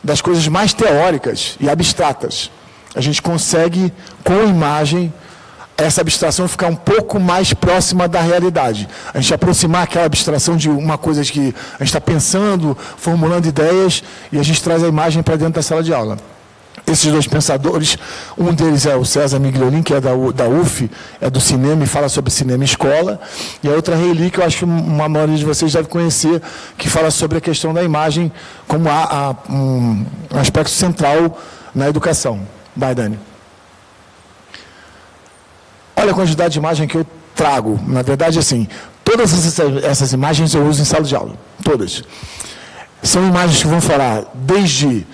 S4: das coisas mais teóricas e abstratas. A gente consegue, com a imagem, essa abstração ficar um pouco mais próxima da realidade. A gente aproximar aquela abstração de uma coisa que a gente está pensando, formulando ideias, e a gente traz a imagem para dentro da sala de aula. Esses 2 pensadores, um deles é o César Migliolin, que é da UF, é do cinema e fala sobre cinema e escola, e a outra Reili, que eu acho que uma maioria de vocês deve conhecer, que fala sobre a questão da imagem como um aspecto central na educação. Vai, Dani. Olha a quantidade de imagem que eu trago. Na verdade, assim, todas essas imagens eu uso em sala de aula. Todas. São imagens que vão falar desde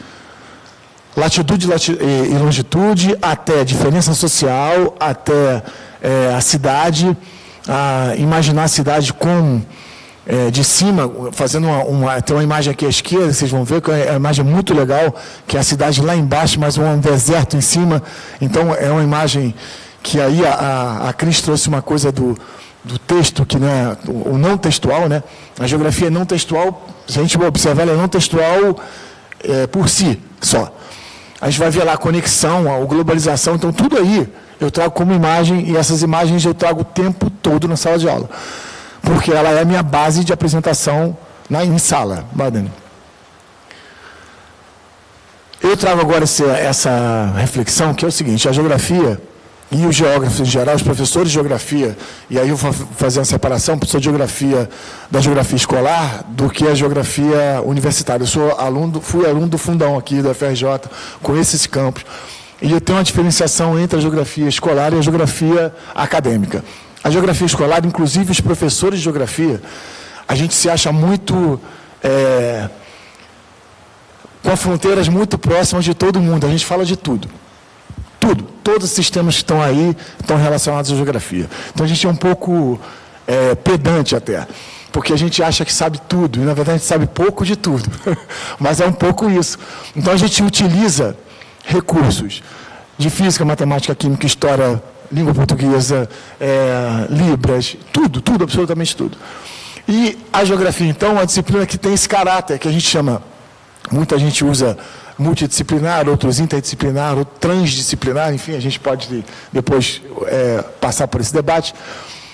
S4: latitude e longitude, até diferença social, até a cidade, imaginar a cidade de cima, fazendo tem uma imagem aqui à esquerda, vocês vão ver que é uma imagem muito legal, que é a cidade lá embaixo, mas um deserto em cima. Então, é uma imagem que aí a Cris trouxe uma coisa do texto, que não é o não textual, né? A geografia é não textual, se a gente observar, ela é não textual por si só. A gente vai ver lá a conexão, a globalização, então tudo aí eu trago como imagem, e essas imagens eu trago o tempo todo na sala de aula, porque ela é a minha base de apresentação em sala. Badani. Eu trago agora essa reflexão, que é o seguinte: a geografia e os geógrafos em geral, os professores de geografia, e aí eu vou fazer uma separação, professor de geografia, da geografia escolar, do que a geografia universitária. Eu fui aluno do fundão aqui, da FRJ, conheço esse campus, e eu tenho uma diferenciação entre a geografia escolar e a geografia acadêmica. A geografia escolar, inclusive os professores de geografia, a gente se acha muito com fronteiras muito próximas de todo mundo, a gente fala de tudo. Todos os sistemas que estão aí estão relacionados à geografia. Então, a gente é um pouco pedante até, porque a gente acha que sabe tudo, e, na verdade, a gente sabe pouco de tudo. Mas é um pouco isso. Então, a gente utiliza recursos de física, matemática, química, história, língua portuguesa, Libras, tudo, absolutamente tudo. E a geografia, então, é uma disciplina que tem esse caráter, que a gente chama, muita gente usa multidisciplinar, outros interdisciplinar, outros transdisciplinar, enfim, a gente pode depois passar por esse debate,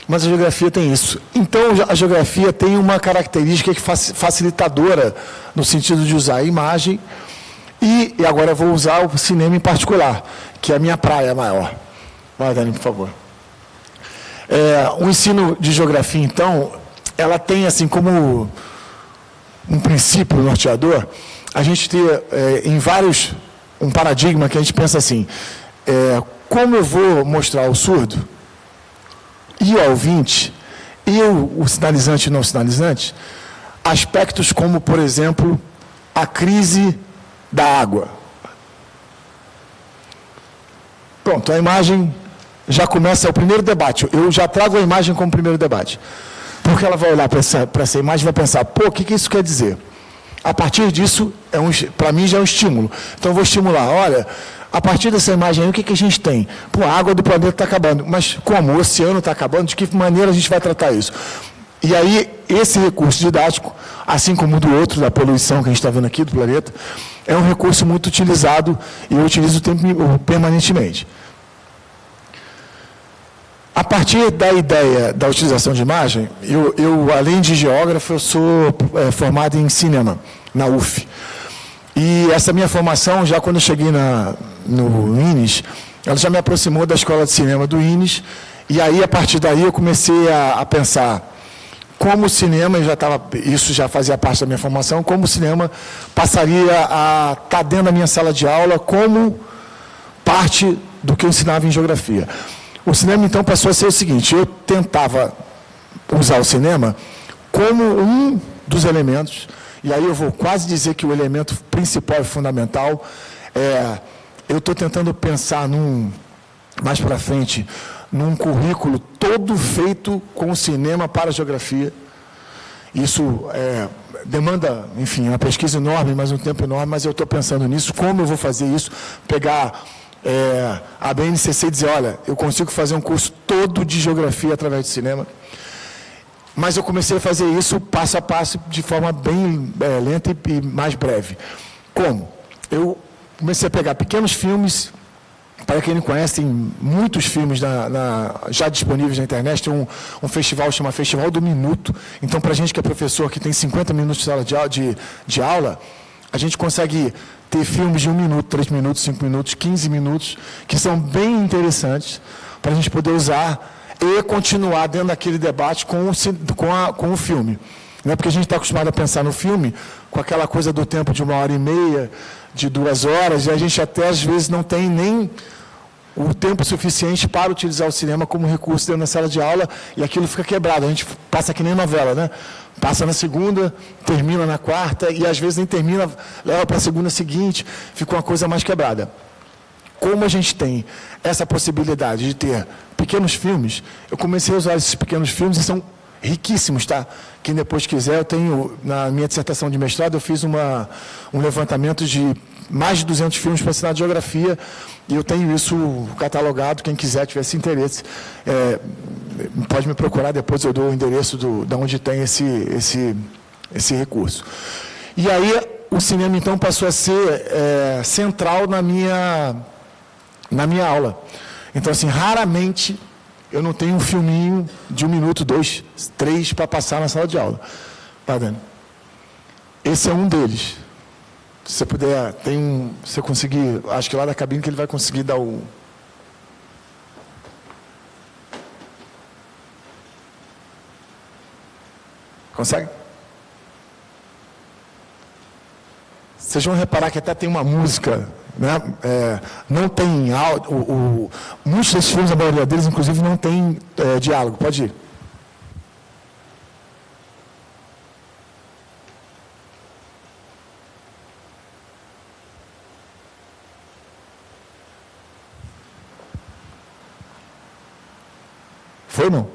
S4: mas a geografia tem isso. Então, a geografia tem uma característica facilitadora, no sentido de usar a imagem, e agora eu vou usar o cinema em particular, que é a minha praia maior. Vai, Dani, por favor. O ensino de geografia, então, ela tem assim como um princípio norteador, a gente ter um paradigma que a gente pensa assim, como eu vou mostrar ao surdo e ao ouvinte, e o sinalizante e não sinalizante, aspectos como, por exemplo, a crise da água. Pronto, a imagem já começa o primeiro debate. Eu já trago a imagem como primeiro debate. Porque ela vai olhar para essa imagem e vai pensar, o que isso quer dizer? A partir disso, para mim, já é um estímulo. Então, eu vou estimular. Olha, a partir dessa imagem aí, o que a gente tem? A água do planeta está acabando. Mas como? O oceano está acabando? De que maneira a gente vai tratar isso? E aí, esse recurso didático, assim como o do outro, da poluição que a gente está vendo aqui do planeta, é um recurso muito utilizado e eu utilizo permanentemente. A partir da ideia da utilização de imagem, eu além de geógrafo, eu sou formado em cinema, na UF. E essa minha formação, já quando eu cheguei no INES, ela já me aproximou da escola de cinema do INES, e aí, a partir daí, eu comecei a pensar como o cinema, isso já fazia parte da minha formação, como o cinema passaria a estar dentro da minha sala de aula como parte do que eu ensinava em geografia. O cinema, então, passou a ser o seguinte: eu tentava usar o cinema como um dos elementos, e aí eu vou quase dizer que o elemento principal e fundamental eu estou tentando pensar mais para frente, num currículo todo feito com o cinema para a geografia. Isso demanda, enfim, uma pesquisa enorme, mais um tempo enorme, mas eu estou pensando nisso, como eu vou fazer isso, pegar a BNCC e dizer, olha, eu consigo fazer um curso todo de geografia através de cinema. Mas eu comecei a fazer isso passo a passo, de forma bem lenta e mais breve. Como? Eu comecei a pegar pequenos filmes. Para quem não conhece, tem muitos filmes já disponíveis na internet. Tem um festival que chama Festival do Minuto. Então, para a gente que é professor, que tem 50 minutos de sala de aula, a gente consegue ter filmes de 1 minuto, 3 minutos, 5 minutos, 15 minutos, que são bem interessantes, para a gente poder usar e continuar dentro daquele debate com o filme. Não é porque a gente está acostumado a pensar no filme com aquela coisa do tempo de 1h30, de 2 horas, e a gente até às vezes não tem nem o tempo suficiente para utilizar o cinema como recurso dentro da sala de aula, e aquilo fica quebrado. A gente passa que nem novela, né? Passa na segunda, termina na quarta, e às vezes nem termina, leva para a segunda seguinte, fica uma coisa mais quebrada. Como a gente tem essa possibilidade de ter pequenos filmes, eu comecei a usar esses pequenos filmes, e são riquíssimos, tá? Quem depois quiser, eu tenho, na minha dissertação de mestrado, eu fiz um levantamento de mais de 200 filmes para ensinar de geografia, e eu tenho isso catalogado. Quem quiser, tivesse interesse, pode me procurar, depois eu dou o endereço de onde tem esse recurso. E aí, o cinema, então, passou a ser central na minha aula. Então, assim, raramente eu não tenho um filminho de 1 minuto, 2, 3 para passar na sala de aula. Tá vendo? Esse é um deles. Se você puder, se você conseguir, acho que lá da cabine que ele vai conseguir dar o... Consegue? Vocês vão reparar que até tem uma música, né? Não tem áudio. Muitos desses filmes, a maioria deles, inclusive, não tem diálogo. Pode ir. Foi, não?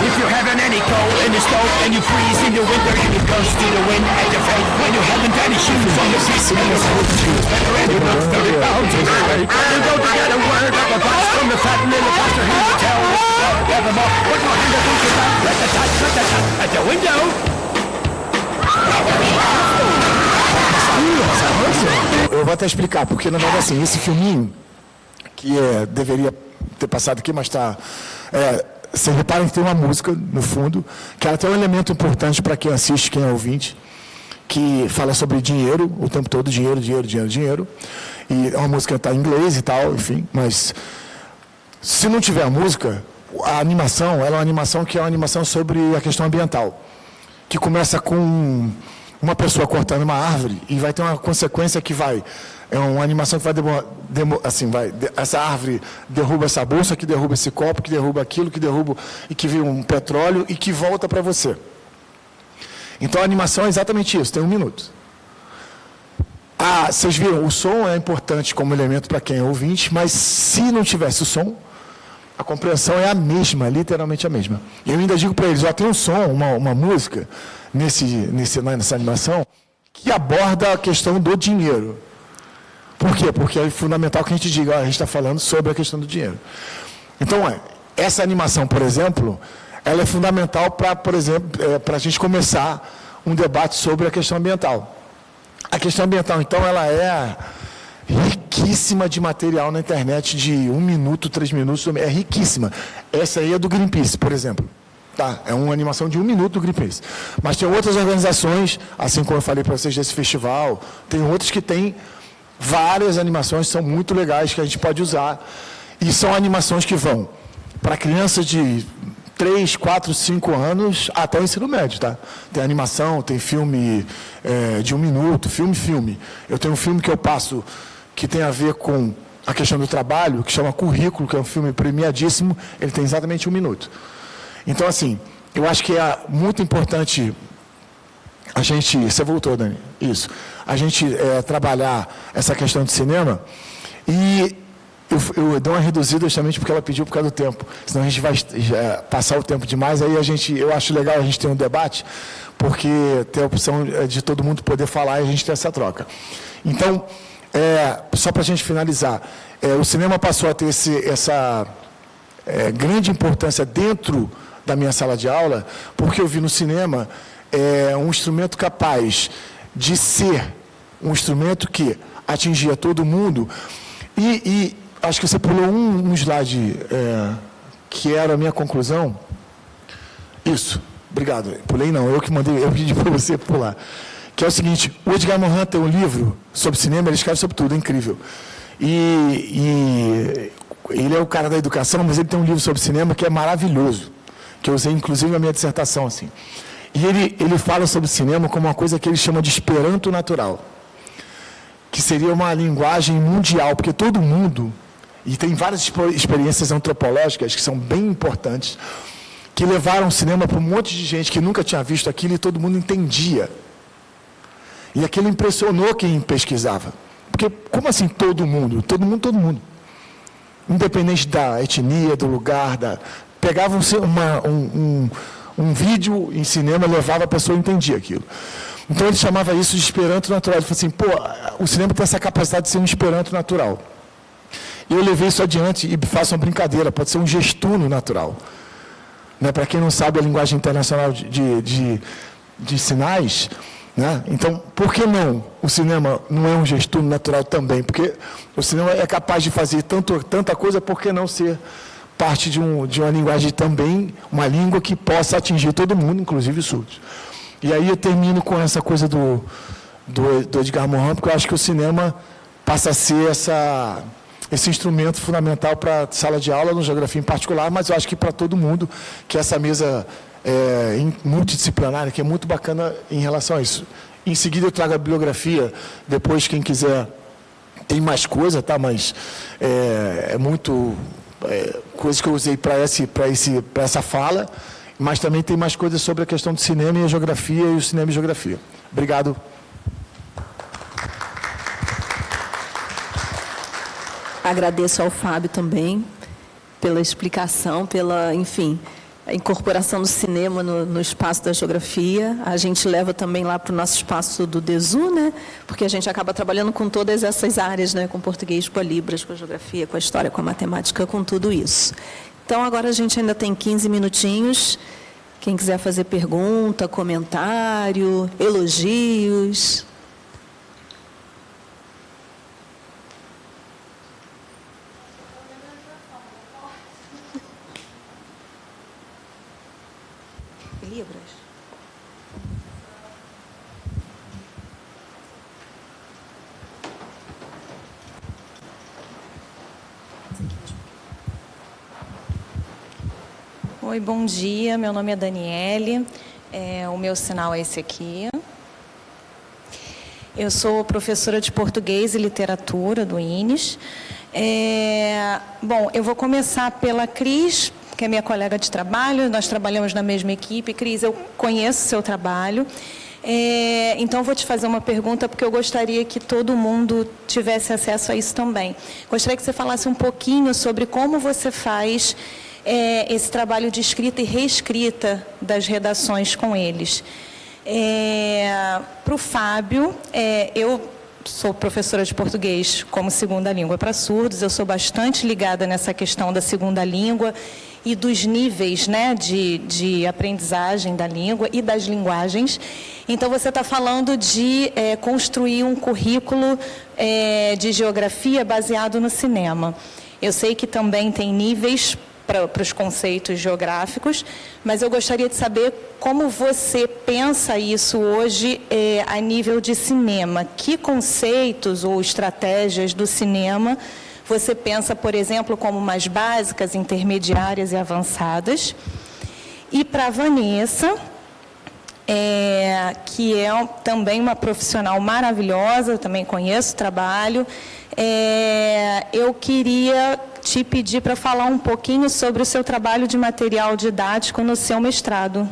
S5: If you're having any cold in your stove and you freeze in your winter and you close to the wind at your face when you haven't any shoes on your feet and your shoes better and you look 30 pounds of weight. You go to get a word of advice from the fat little pastor here to tell evermore what more can you do to that? Let the touch at the window.
S4: Eu vou até explicar, porque na verdade assim, esse filminho, que deveria ter passado aqui, mas está... vocês reparem que tem uma música no fundo, que ela tem um elemento importante para quem assiste, quem é ouvinte, que fala sobre dinheiro, o tempo todo, dinheiro, dinheiro, dinheiro, dinheiro. E é uma música que está em inglês e tal, enfim, mas se não tiver a música, a animação, ela é uma animação que é uma animação sobre a questão ambiental, que começa com uma pessoa cortando uma árvore e vai ter uma consequência que é uma animação que vai essa árvore derruba essa bolsa, que derruba esse copo, que derruba aquilo, que derruba e que vira um petróleo e que volta para você. Então a animação é exatamente isso, tem 1 minuto. vocês viram, o som é importante como elemento para quem é ouvinte, mas se não tivesse o som, a compreensão é a mesma, literalmente a mesma. E eu ainda digo para eles, tem um som, uma música nessa animação que aborda a questão do dinheiro. Por quê? Porque é fundamental que a gente diga, a gente está falando sobre a questão do dinheiro. Então, essa animação, por exemplo, ela é fundamental para, por exemplo, para a gente começar um debate sobre a questão ambiental. A questão ambiental, então, ela é riquíssima de material na internet, de 1 minuto, 3 minutos, é riquíssima. Essa aí é do Greenpeace, por exemplo. Tá? É uma animação de 1 minuto do Greenpeace. Mas tem outras organizações, assim como eu falei para vocês desse festival, tem outras que têm várias animações, são muito legais, que a gente pode usar. E são animações que vão para crianças de 3, 4, 5 anos até o ensino médio, tá? Tem animação, tem filme de 1 minuto, filme. Eu tenho um filme que eu passo que tem a ver com a questão do trabalho, que chama Currículo, que é um filme premiadíssimo, ele tem exatamente 1 minuto. Então, assim, eu acho que é muito importante a gente... Você voltou, Dani? Isso. A gente trabalhar essa questão de cinema e... Eu dou uma reduzida justamente porque ela pediu por causa do tempo. Senão a gente vai passar o tempo demais. Aí eu acho legal a gente ter um debate, porque tem a opção de todo mundo poder falar e a gente ter essa troca. Então, só para a gente finalizar, o cinema passou a ter essa grande importância dentro da minha sala de aula, porque eu vi no cinema um instrumento capaz de ser um instrumento que atingia todo mundo e acho que você pulou um slide que era a minha conclusão. Isso, obrigado. Pulei não, eu que mandei, eu pedi para você pular. Que é o seguinte, o Edgar Morin tem um livro sobre cinema, ele escreve sobre tudo, é incrível. E ele é o cara da educação, mas ele tem um livro sobre cinema que é maravilhoso, que eu usei inclusive na minha dissertação, assim. E ele fala sobre cinema como uma coisa que ele chama de esperanto natural, que seria uma linguagem mundial, porque todo mundo... E tem várias experiências antropológicas que são bem importantes, que levaram o cinema para um monte de gente que nunca tinha visto aquilo e todo mundo entendia. E aquilo impressionou quem pesquisava. Porque, como assim todo mundo? Todo mundo. Independente da etnia, do lugar, pegava um vídeo em cinema, levava a pessoa e entendia aquilo. Então ele chamava isso de esperanto natural. Ele falou assim, o cinema tem essa capacidade de ser um esperanto natural. E eu levei isso adiante e faço uma brincadeira, pode ser um gestuno natural. Né? Para quem não sabe a linguagem internacional de sinais, né? Então, por que não? O cinema não é um gestuno natural também? Porque o cinema é capaz de fazer tanta coisa, por que não ser parte de uma linguagem também, uma língua que possa atingir todo mundo, inclusive os surdos. E aí eu termino com essa coisa do Edgar Morin, porque eu acho que o cinema passa a ser esse instrumento fundamental para a sala de aula, no geografia em particular, mas eu acho que para todo mundo, que essa mesa multidisciplinar, que é muito bacana em relação a isso. Em seguida eu trago a bibliografia, depois quem quiser, tem mais coisa, tá? Mas é muito coisa que eu usei para essa fala, mas também tem mais coisas sobre a questão do cinema e a geografia e o cinema e geografia. Obrigado.
S2: Agradeço ao Fábio também pela explicação, enfim, a incorporação do cinema no espaço da geografia. A gente leva também lá para o nosso espaço do DESU, né? Porque a gente acaba trabalhando com todas essas áreas, né? Com português, com a Libras, com a geografia, com a história, com a matemática, com tudo isso. Então, agora a gente ainda tem 15 minutinhos. Quem quiser fazer pergunta, comentário, elogios... Libras.
S6: Oi, bom dia. Meu nome é Daniele. O meu sinal é esse aqui. Eu sou professora de português e literatura do INES. Bom, eu vou começar pela Cris, que é minha colega de trabalho, nós trabalhamos na mesma equipe. Cris, eu conheço o seu trabalho. Então, vou te fazer uma pergunta, porque eu gostaria que todo mundo tivesse acesso a isso também. Gostaria que você falasse um pouquinho sobre como você faz esse trabalho de escrita e reescrita das redações com eles. Para o Fábio, eu sou professora de português como segunda língua para surdos, eu sou bastante ligada nessa questão da segunda língua e dos níveis, né, de aprendizagem da língua e das linguagens. Então, você está falando de construir um currículo de geografia baseado no cinema. Eu sei que também tem níveis para os conceitos geográficos, mas eu gostaria de saber como você pensa isso hoje a nível de cinema. Que conceitos ou estratégias do cinema você pensa, por exemplo, como mais básicas, intermediárias e avançadas? E para a Vanessa, que é também uma profissional maravilhosa, eu também conheço o trabalho, eu queria te pedir para falar um pouquinho sobre o seu trabalho de material didático no seu mestrado.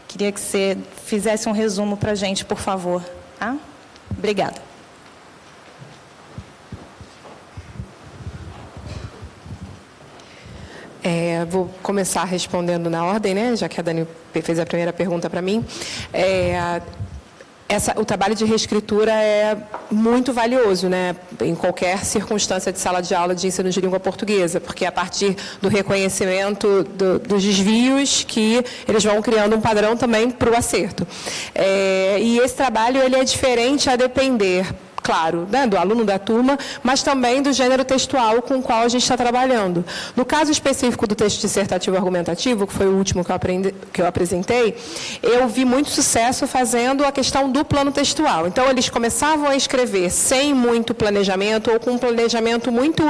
S6: Queria que você fizesse um resumo para a gente, por favor. Tá? Obrigada.
S3: Vou começar respondendo na ordem, né? Já que a Dani fez a primeira pergunta para mim. O trabalho de reescritura é muito valioso, né, em qualquer circunstância de sala de aula de ensino de língua portuguesa, porque é a partir do reconhecimento dos desvios que eles vão criando um padrão também para o acerto. E esse trabalho ele é diferente a depender, claro, né, do aluno da turma, mas também do gênero textual com o qual a gente está trabalhando. No caso específico do texto dissertativo argumentativo, que foi o último que eu apresentei, eu vi muito sucesso fazendo a questão do plano textual. Então, eles começavam a escrever sem muito planejamento ou com um planejamento muito...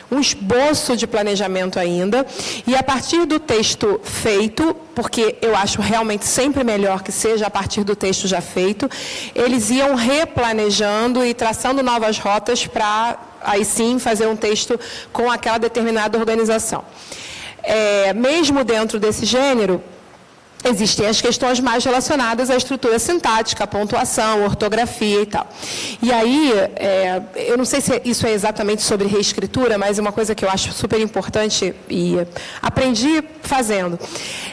S3: um esboço de planejamento ainda, e a partir do texto feito, porque eu acho realmente sempre melhor que seja a partir do texto já feito, eles iam replanejando e traçando novas rotas para, aí sim, fazer um texto com aquela determinada organização. Mesmo dentro desse gênero, existem as questões mais relacionadas à estrutura sintática, à pontuação, ortografia e tal. E aí, eu não sei se isso é exatamente sobre reescritura, mas uma coisa que eu acho super importante e aprendi fazendo,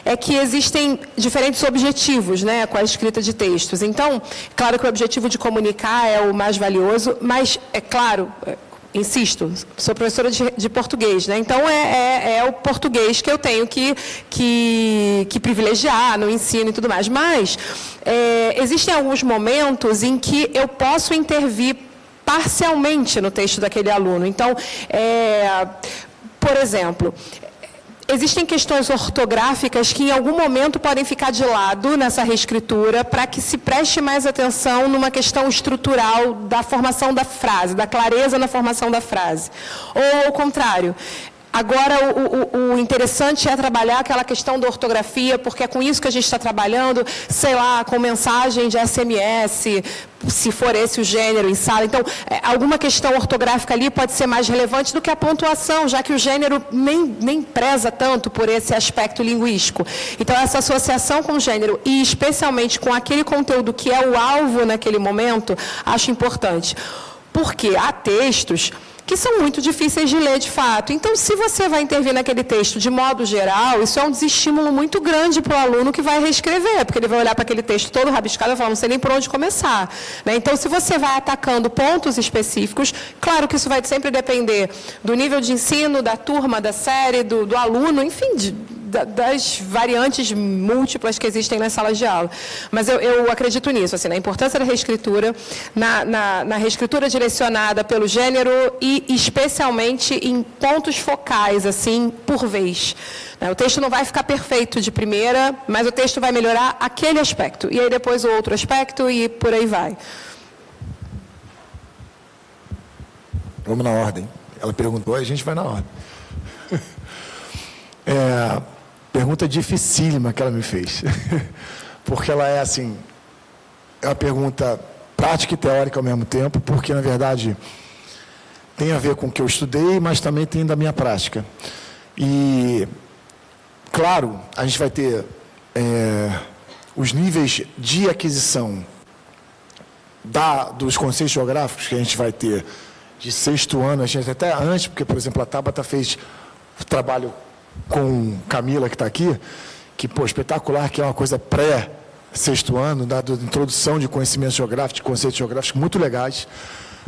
S3: é que existem diferentes objetivos, né, com a escrita de textos. Então, claro que o objetivo de comunicar é o mais valioso, mas, é claro... Insisto, sou professora de português, né? Então é o português que eu tenho que privilegiar no ensino e tudo mais. Mas existem alguns momentos em que eu posso intervir parcialmente no texto daquele aluno. Então, por exemplo... Existem questões ortográficas que, em algum momento, podem ficar de lado nessa reescritura para que se preste mais atenção numa questão estrutural da formação da frase, da clareza na formação da frase. Ou, ao contrário, agora o interessante é trabalhar aquela questão da ortografia, porque é com isso que a gente está trabalhando, sei lá, com mensagem de SMS, se for esse o gênero em sala. Então, alguma questão ortográfica ali pode ser mais relevante do que a pontuação, já que o gênero nem preza tanto por esse aspecto linguístico. Então, essa associação com o gênero, e especialmente com aquele conteúdo que é o alvo naquele momento, acho importante. Porque há textos que são muito difíceis de ler de fato. Então, se você vai intervir naquele texto de modo geral, isso é um desestímulo muito grande para o aluno que vai reescrever, porque ele vai olhar para aquele texto todo rabiscado e falar, não sei nem por onde começar. Né? Então, se você vai atacando pontos específicos, claro que isso vai sempre depender do nível de ensino, da turma, da série, do aluno, enfim, das variantes múltiplas que existem nas salas de aula. Mas eu acredito nisso, assim, na importância da reescritura, na reescritura direcionada pelo gênero e especialmente em pontos focais, assim, por vez. O texto não vai ficar perfeito de primeira, mas o texto vai melhorar aquele aspecto. E aí depois o outro aspecto e por aí vai.
S4: Vamos na ordem. Ela perguntou, a gente vai na ordem. Pergunta dificílima que ela me fez. Porque ela é assim, é uma pergunta prática e teórica ao mesmo tempo, porque, na verdade, tem a ver com o que eu estudei, mas também tem da minha prática. E, claro, a gente vai ter os níveis de aquisição dos conceitos geográficos que a gente vai ter de 6º ano, a gente até antes, porque, por exemplo, a Tabata fez trabalho com Camila, que está aqui, que, espetacular, que é uma coisa pré-6º ano, da introdução de conhecimentos geográficos, de conceitos geográficos muito legais,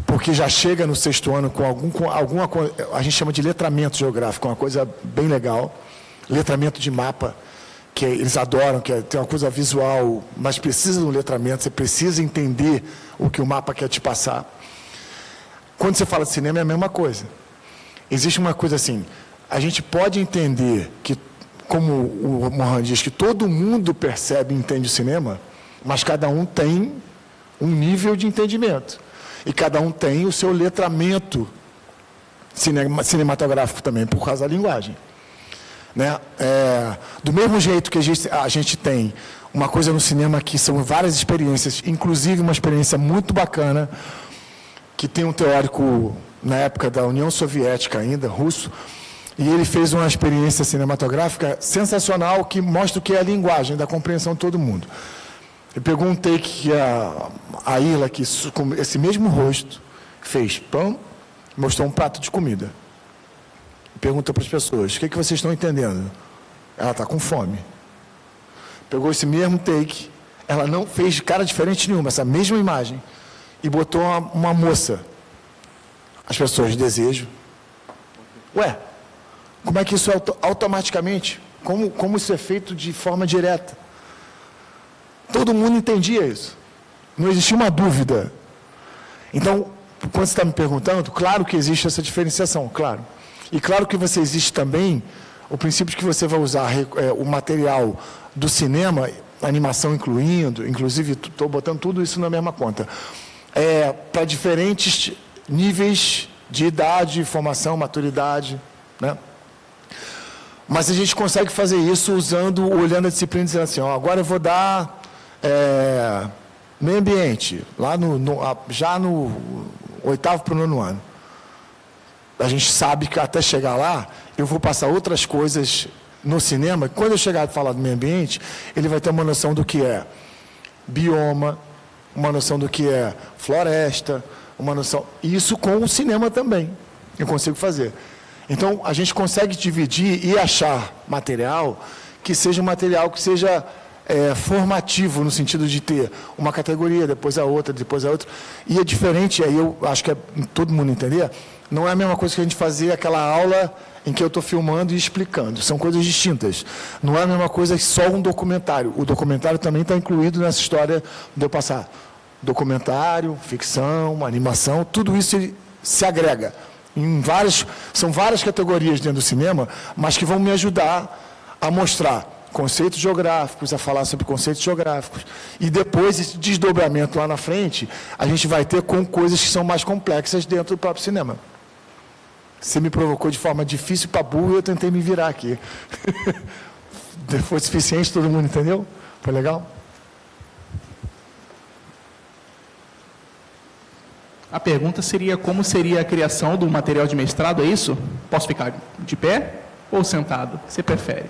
S4: porque já chega no 6º ano com alguma a gente chama de letramento geográfico, uma coisa bem legal, letramento de mapa, que eles adoram, que tem uma coisa visual, mas precisa de um letramento, você precisa entender o que o mapa quer te passar. Quando você fala de cinema, é a mesma coisa. Existe uma coisa assim, a gente pode entender que, como o Mohan diz, que todo mundo percebe e entende o cinema, mas cada um tem um nível de entendimento. E cada um tem o seu letramento cinematográfico também, por causa da linguagem. Né? Do mesmo jeito que a gente tem uma coisa no cinema que são várias experiências, inclusive uma experiência muito bacana, que tem um teórico, na época da União Soviética ainda, russo, e ele fez uma experiência cinematográfica sensacional que mostra o que é a linguagem, da compreensão de todo mundo. Ele pegou um take que a Irla, que com esse mesmo rosto, fez pão, mostrou um prato de comida. Pergunta para as pessoas, o que vocês estão entendendo? Ela está com fome. Pegou esse mesmo take, ela não fez cara diferente nenhuma, essa mesma imagem, e botou uma moça. As pessoas desejam. Ué, como é que isso é automaticamente? Como isso é feito de forma direta? Todo mundo entendia isso. Não existia uma dúvida. Então, quando você está me perguntando, claro que existe essa diferenciação, claro. E claro que existe também o princípio de que você vai usar o material do cinema, animação inclusive estou botando tudo isso na mesma conta, para diferentes níveis de idade, formação, maturidade, né? Mas a gente consegue fazer isso olhando a disciplina e dizendo assim, agora eu vou dar meio ambiente, lá já no 8º para o 9º ano. A gente sabe que até chegar lá, eu vou passar outras coisas no cinema. Quando eu chegar a falar do meio ambiente, ele vai ter uma noção do que é bioma, uma noção do que é floresta, uma noção... Isso com o cinema também, eu consigo fazer. Então, a gente consegue dividir e achar material que seja um material que seja formativo, no sentido de ter uma categoria, depois a outra, depois a outra. E é diferente, aí eu acho que é todo mundo entender, não é a mesma coisa que a gente fazer aquela aula em que eu estou filmando e explicando. São coisas distintas. Não é a mesma coisa que só um documentário. O documentário também está incluído nessa história de eu passar. Documentário, ficção, animação, tudo isso se agrega. São várias categorias dentro do cinema, mas que vão me ajudar a mostrar conceitos geográficos, a falar sobre conceitos geográficos. E depois, esse desdobramento lá na frente, a gente vai ter com coisas que são mais complexas dentro do próprio cinema. Você me provocou de forma difícil para burro e eu tentei me virar aqui. Foi suficiente, todo mundo entendeu? Foi legal?
S7: A pergunta seria como seria a criação do material de mestrado, é isso? Posso ficar de pé ou sentado? O que você prefere?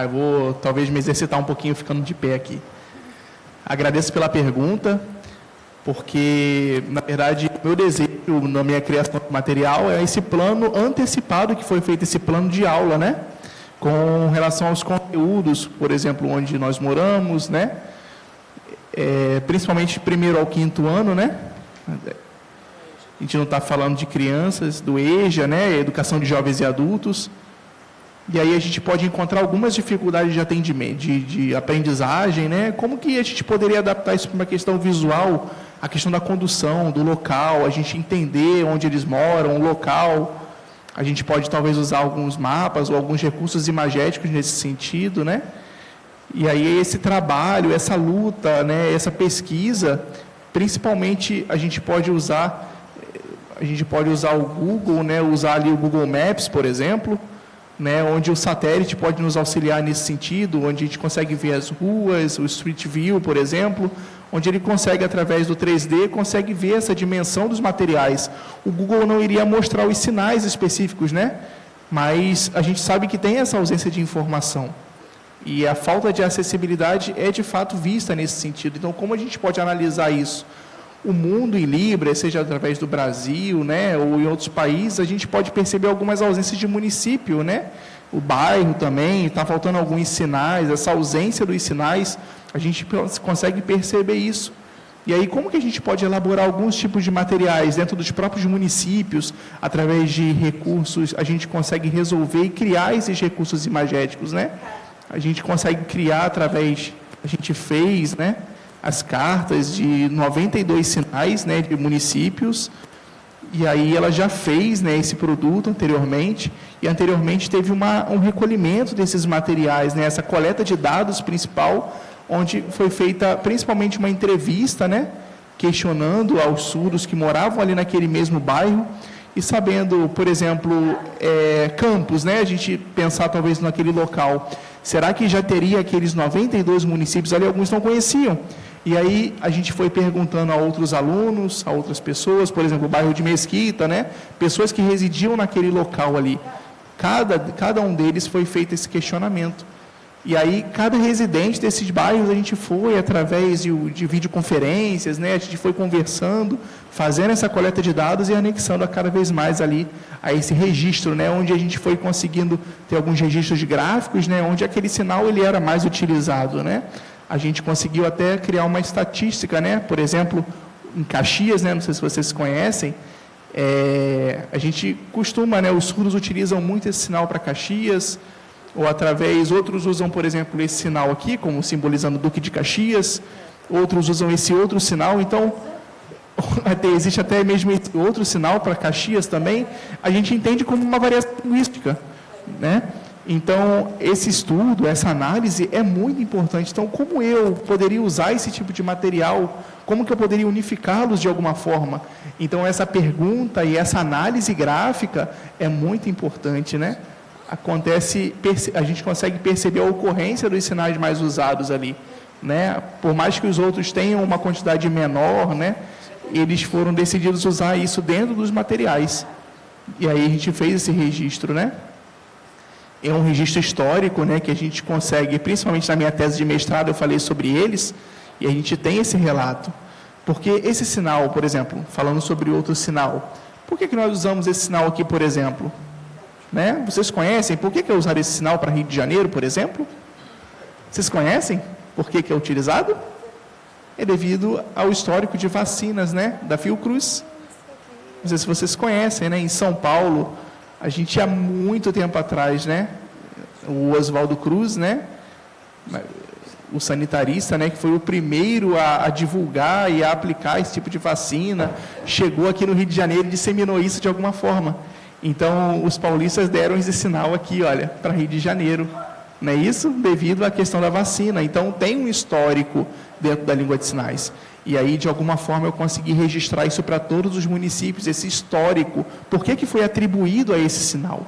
S7: Eu vou talvez me exercitar um pouquinho ficando de pé aqui. Agradeço pela pergunta, porque, na verdade, o meu desejo na minha criação de material é esse plano antecipado que foi feito, esse plano de aula, né? Com relação aos conteúdos, por exemplo, onde nós moramos, né? Principalmente primeiro ao 5º ano, né? A gente não está falando de crianças, do EJA, né? Educação de jovens e adultos. E aí a gente pode encontrar algumas dificuldades de atendimento, de aprendizagem, né? Como que a gente poderia adaptar isso para uma questão visual, a questão da condução, do local, a gente entender onde eles moram, o local. A gente pode talvez usar alguns mapas ou alguns recursos imagéticos nesse sentido, né? E aí esse trabalho, essa luta, né? Essa pesquisa, principalmente a gente pode usar o Google, né? Usar ali o Google Maps, por exemplo, né, onde o satélite pode nos auxiliar nesse sentido, onde a gente consegue ver as ruas, o Street View, por exemplo, onde ele consegue, através do 3D, consegue ver essa dimensão dos materiais. O Google não iria mostrar os sinais específicos, né? Mas a gente sabe que tem essa ausência de informação. E a falta de acessibilidade é, de fato, vista nesse sentido. Então, como a gente pode analisar isso? O mundo em Libras, seja através do Brasil, né, ou em outros países, a gente pode perceber algumas ausências de município, né? O bairro também, está faltando alguns sinais, essa ausência dos sinais, a gente consegue perceber isso. E aí, como que a gente pode elaborar alguns tipos de materiais dentro dos próprios municípios, através de recursos, a gente consegue resolver e criar esses recursos imagéticos, né? A gente consegue criar através, a gente fez, né, as cartas de 92 sinais, né, de municípios, e aí ela já fez, né, esse produto anteriormente, e anteriormente teve um recolhimento desses materiais, né, essa coleta de dados principal, onde foi feita principalmente uma entrevista, né, questionando aos surdos que moravam ali naquele mesmo bairro, e sabendo, por exemplo, campos, né, a gente pensar talvez naquele local, será que já teria aqueles 92 municípios ali? Alguns não conheciam. E aí a gente foi perguntando a outros alunos, a outras pessoas, por exemplo, o bairro de Mesquita, né, pessoas que residiam naquele local ali. Cada um deles foi feito esse questionamento. E aí, cada residente desses bairros, a gente foi, através de videoconferências, né, a gente foi conversando, fazendo essa coleta de dados e anexando a cada vez mais ali a esse registro, né, onde a gente foi conseguindo ter alguns registros gráficos, né, onde aquele sinal ele era mais utilizado, né. A gente conseguiu até criar uma estatística, né, por exemplo, em Caxias, né, não sei se vocês conhecem, a gente costuma, né, os surdos utilizam muito esse sinal para Caxias, ou através, outros usam, por exemplo, esse sinal aqui, como simbolizando o Duque de Caxias, outros usam esse outro sinal, então, existe até mesmo esse outro sinal para Caxias também, a gente entende como uma variação linguística, né? Então, esse estudo, essa análise é muito importante. Então, como eu poderia usar esse tipo de material? Como que eu poderia unificá-los de alguma forma? Então, essa pergunta e essa análise gráfica é muito importante, né? A gente consegue perceber a ocorrência dos sinais mais usados ali, né? Por mais que os outros tenham uma quantidade menor, né? Eles foram decididos usar isso dentro dos materiais. E aí a gente fez esse registro, né? É um registro histórico, né? Que a gente consegue, principalmente na minha tese de mestrado, eu falei sobre eles, e a gente tem esse relato. Porque esse sinal, por exemplo, falando sobre outro sinal, por que nós usamos esse sinal aqui, por exemplo? Né? Vocês conhecem? Por que eu usar esse sinal para Rio de Janeiro, por exemplo? Vocês conhecem por que é utilizado? É devido ao histórico de vacinas, né? Da Fiocruz. Não sei se vocês conhecem, né? Em São Paulo, a gente há muito tempo atrás, né? O Oswaldo Cruz, né? O sanitarista, né? Que foi o primeiro a divulgar e a aplicar esse tipo de vacina, chegou aqui no Rio de Janeiro e disseminou isso de alguma forma. Então, os paulistas deram esse sinal aqui, olha, para Rio de Janeiro. Não é isso? Devido à questão da vacina. Então, tem um histórico dentro da língua de sinais. E aí, de alguma forma, eu consegui registrar isso para todos os municípios, esse histórico. Por que foi atribuído a esse sinal?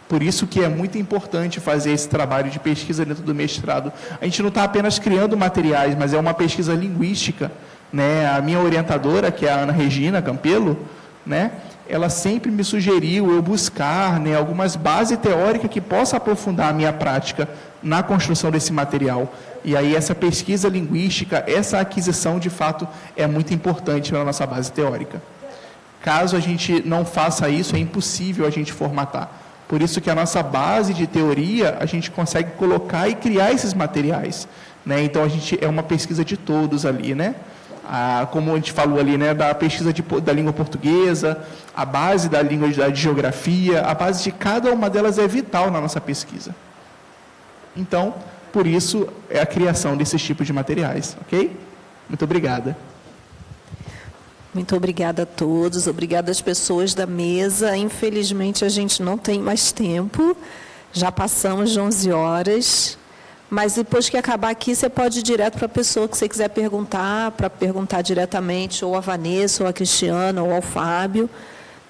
S7: Por isso que é muito importante fazer esse trabalho de pesquisa dentro do mestrado. A gente não está apenas criando materiais, mas é uma pesquisa linguística, né? A minha orientadora, que é a Ana Regina Campelo, né? Ela sempre me sugeriu eu buscar, né, algumas bases teóricas que possam aprofundar a minha prática na construção desse material. E aí essa pesquisa linguística, essa aquisição, de fato, é muito importante na nossa base teórica. Caso a gente não faça isso, é impossível a gente formatar. Por isso que a nossa base de teoria, a gente consegue colocar e criar esses materiais, né? Então, é uma pesquisa de todos ali, né? Como a gente falou ali, né, da pesquisa da língua portuguesa, a base da língua da geografia, a base de cada uma delas é vital na nossa pesquisa. Então, por isso, é a criação desses tipos de materiais, ok? Muito obrigada.
S2: Muito obrigada a todos, obrigada às pessoas da mesa. Infelizmente, a gente não tem mais tempo, já passamos de 11 horas. Mas depois que acabar aqui, você pode ir direto para a pessoa que você quiser perguntar, para perguntar diretamente, ou a Vanessa, ou a Cristiana, ou ao Fábio.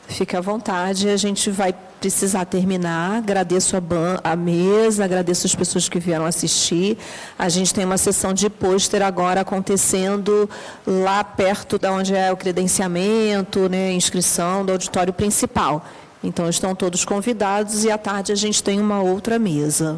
S2: Fique à vontade, a gente vai precisar terminar. Agradeço a mesa, agradeço as pessoas que vieram assistir. A gente tem uma sessão de pôster agora acontecendo lá perto de onde é o credenciamento, né, inscrição do auditório principal. Então, estão todos convidados e à tarde a gente tem uma outra mesa.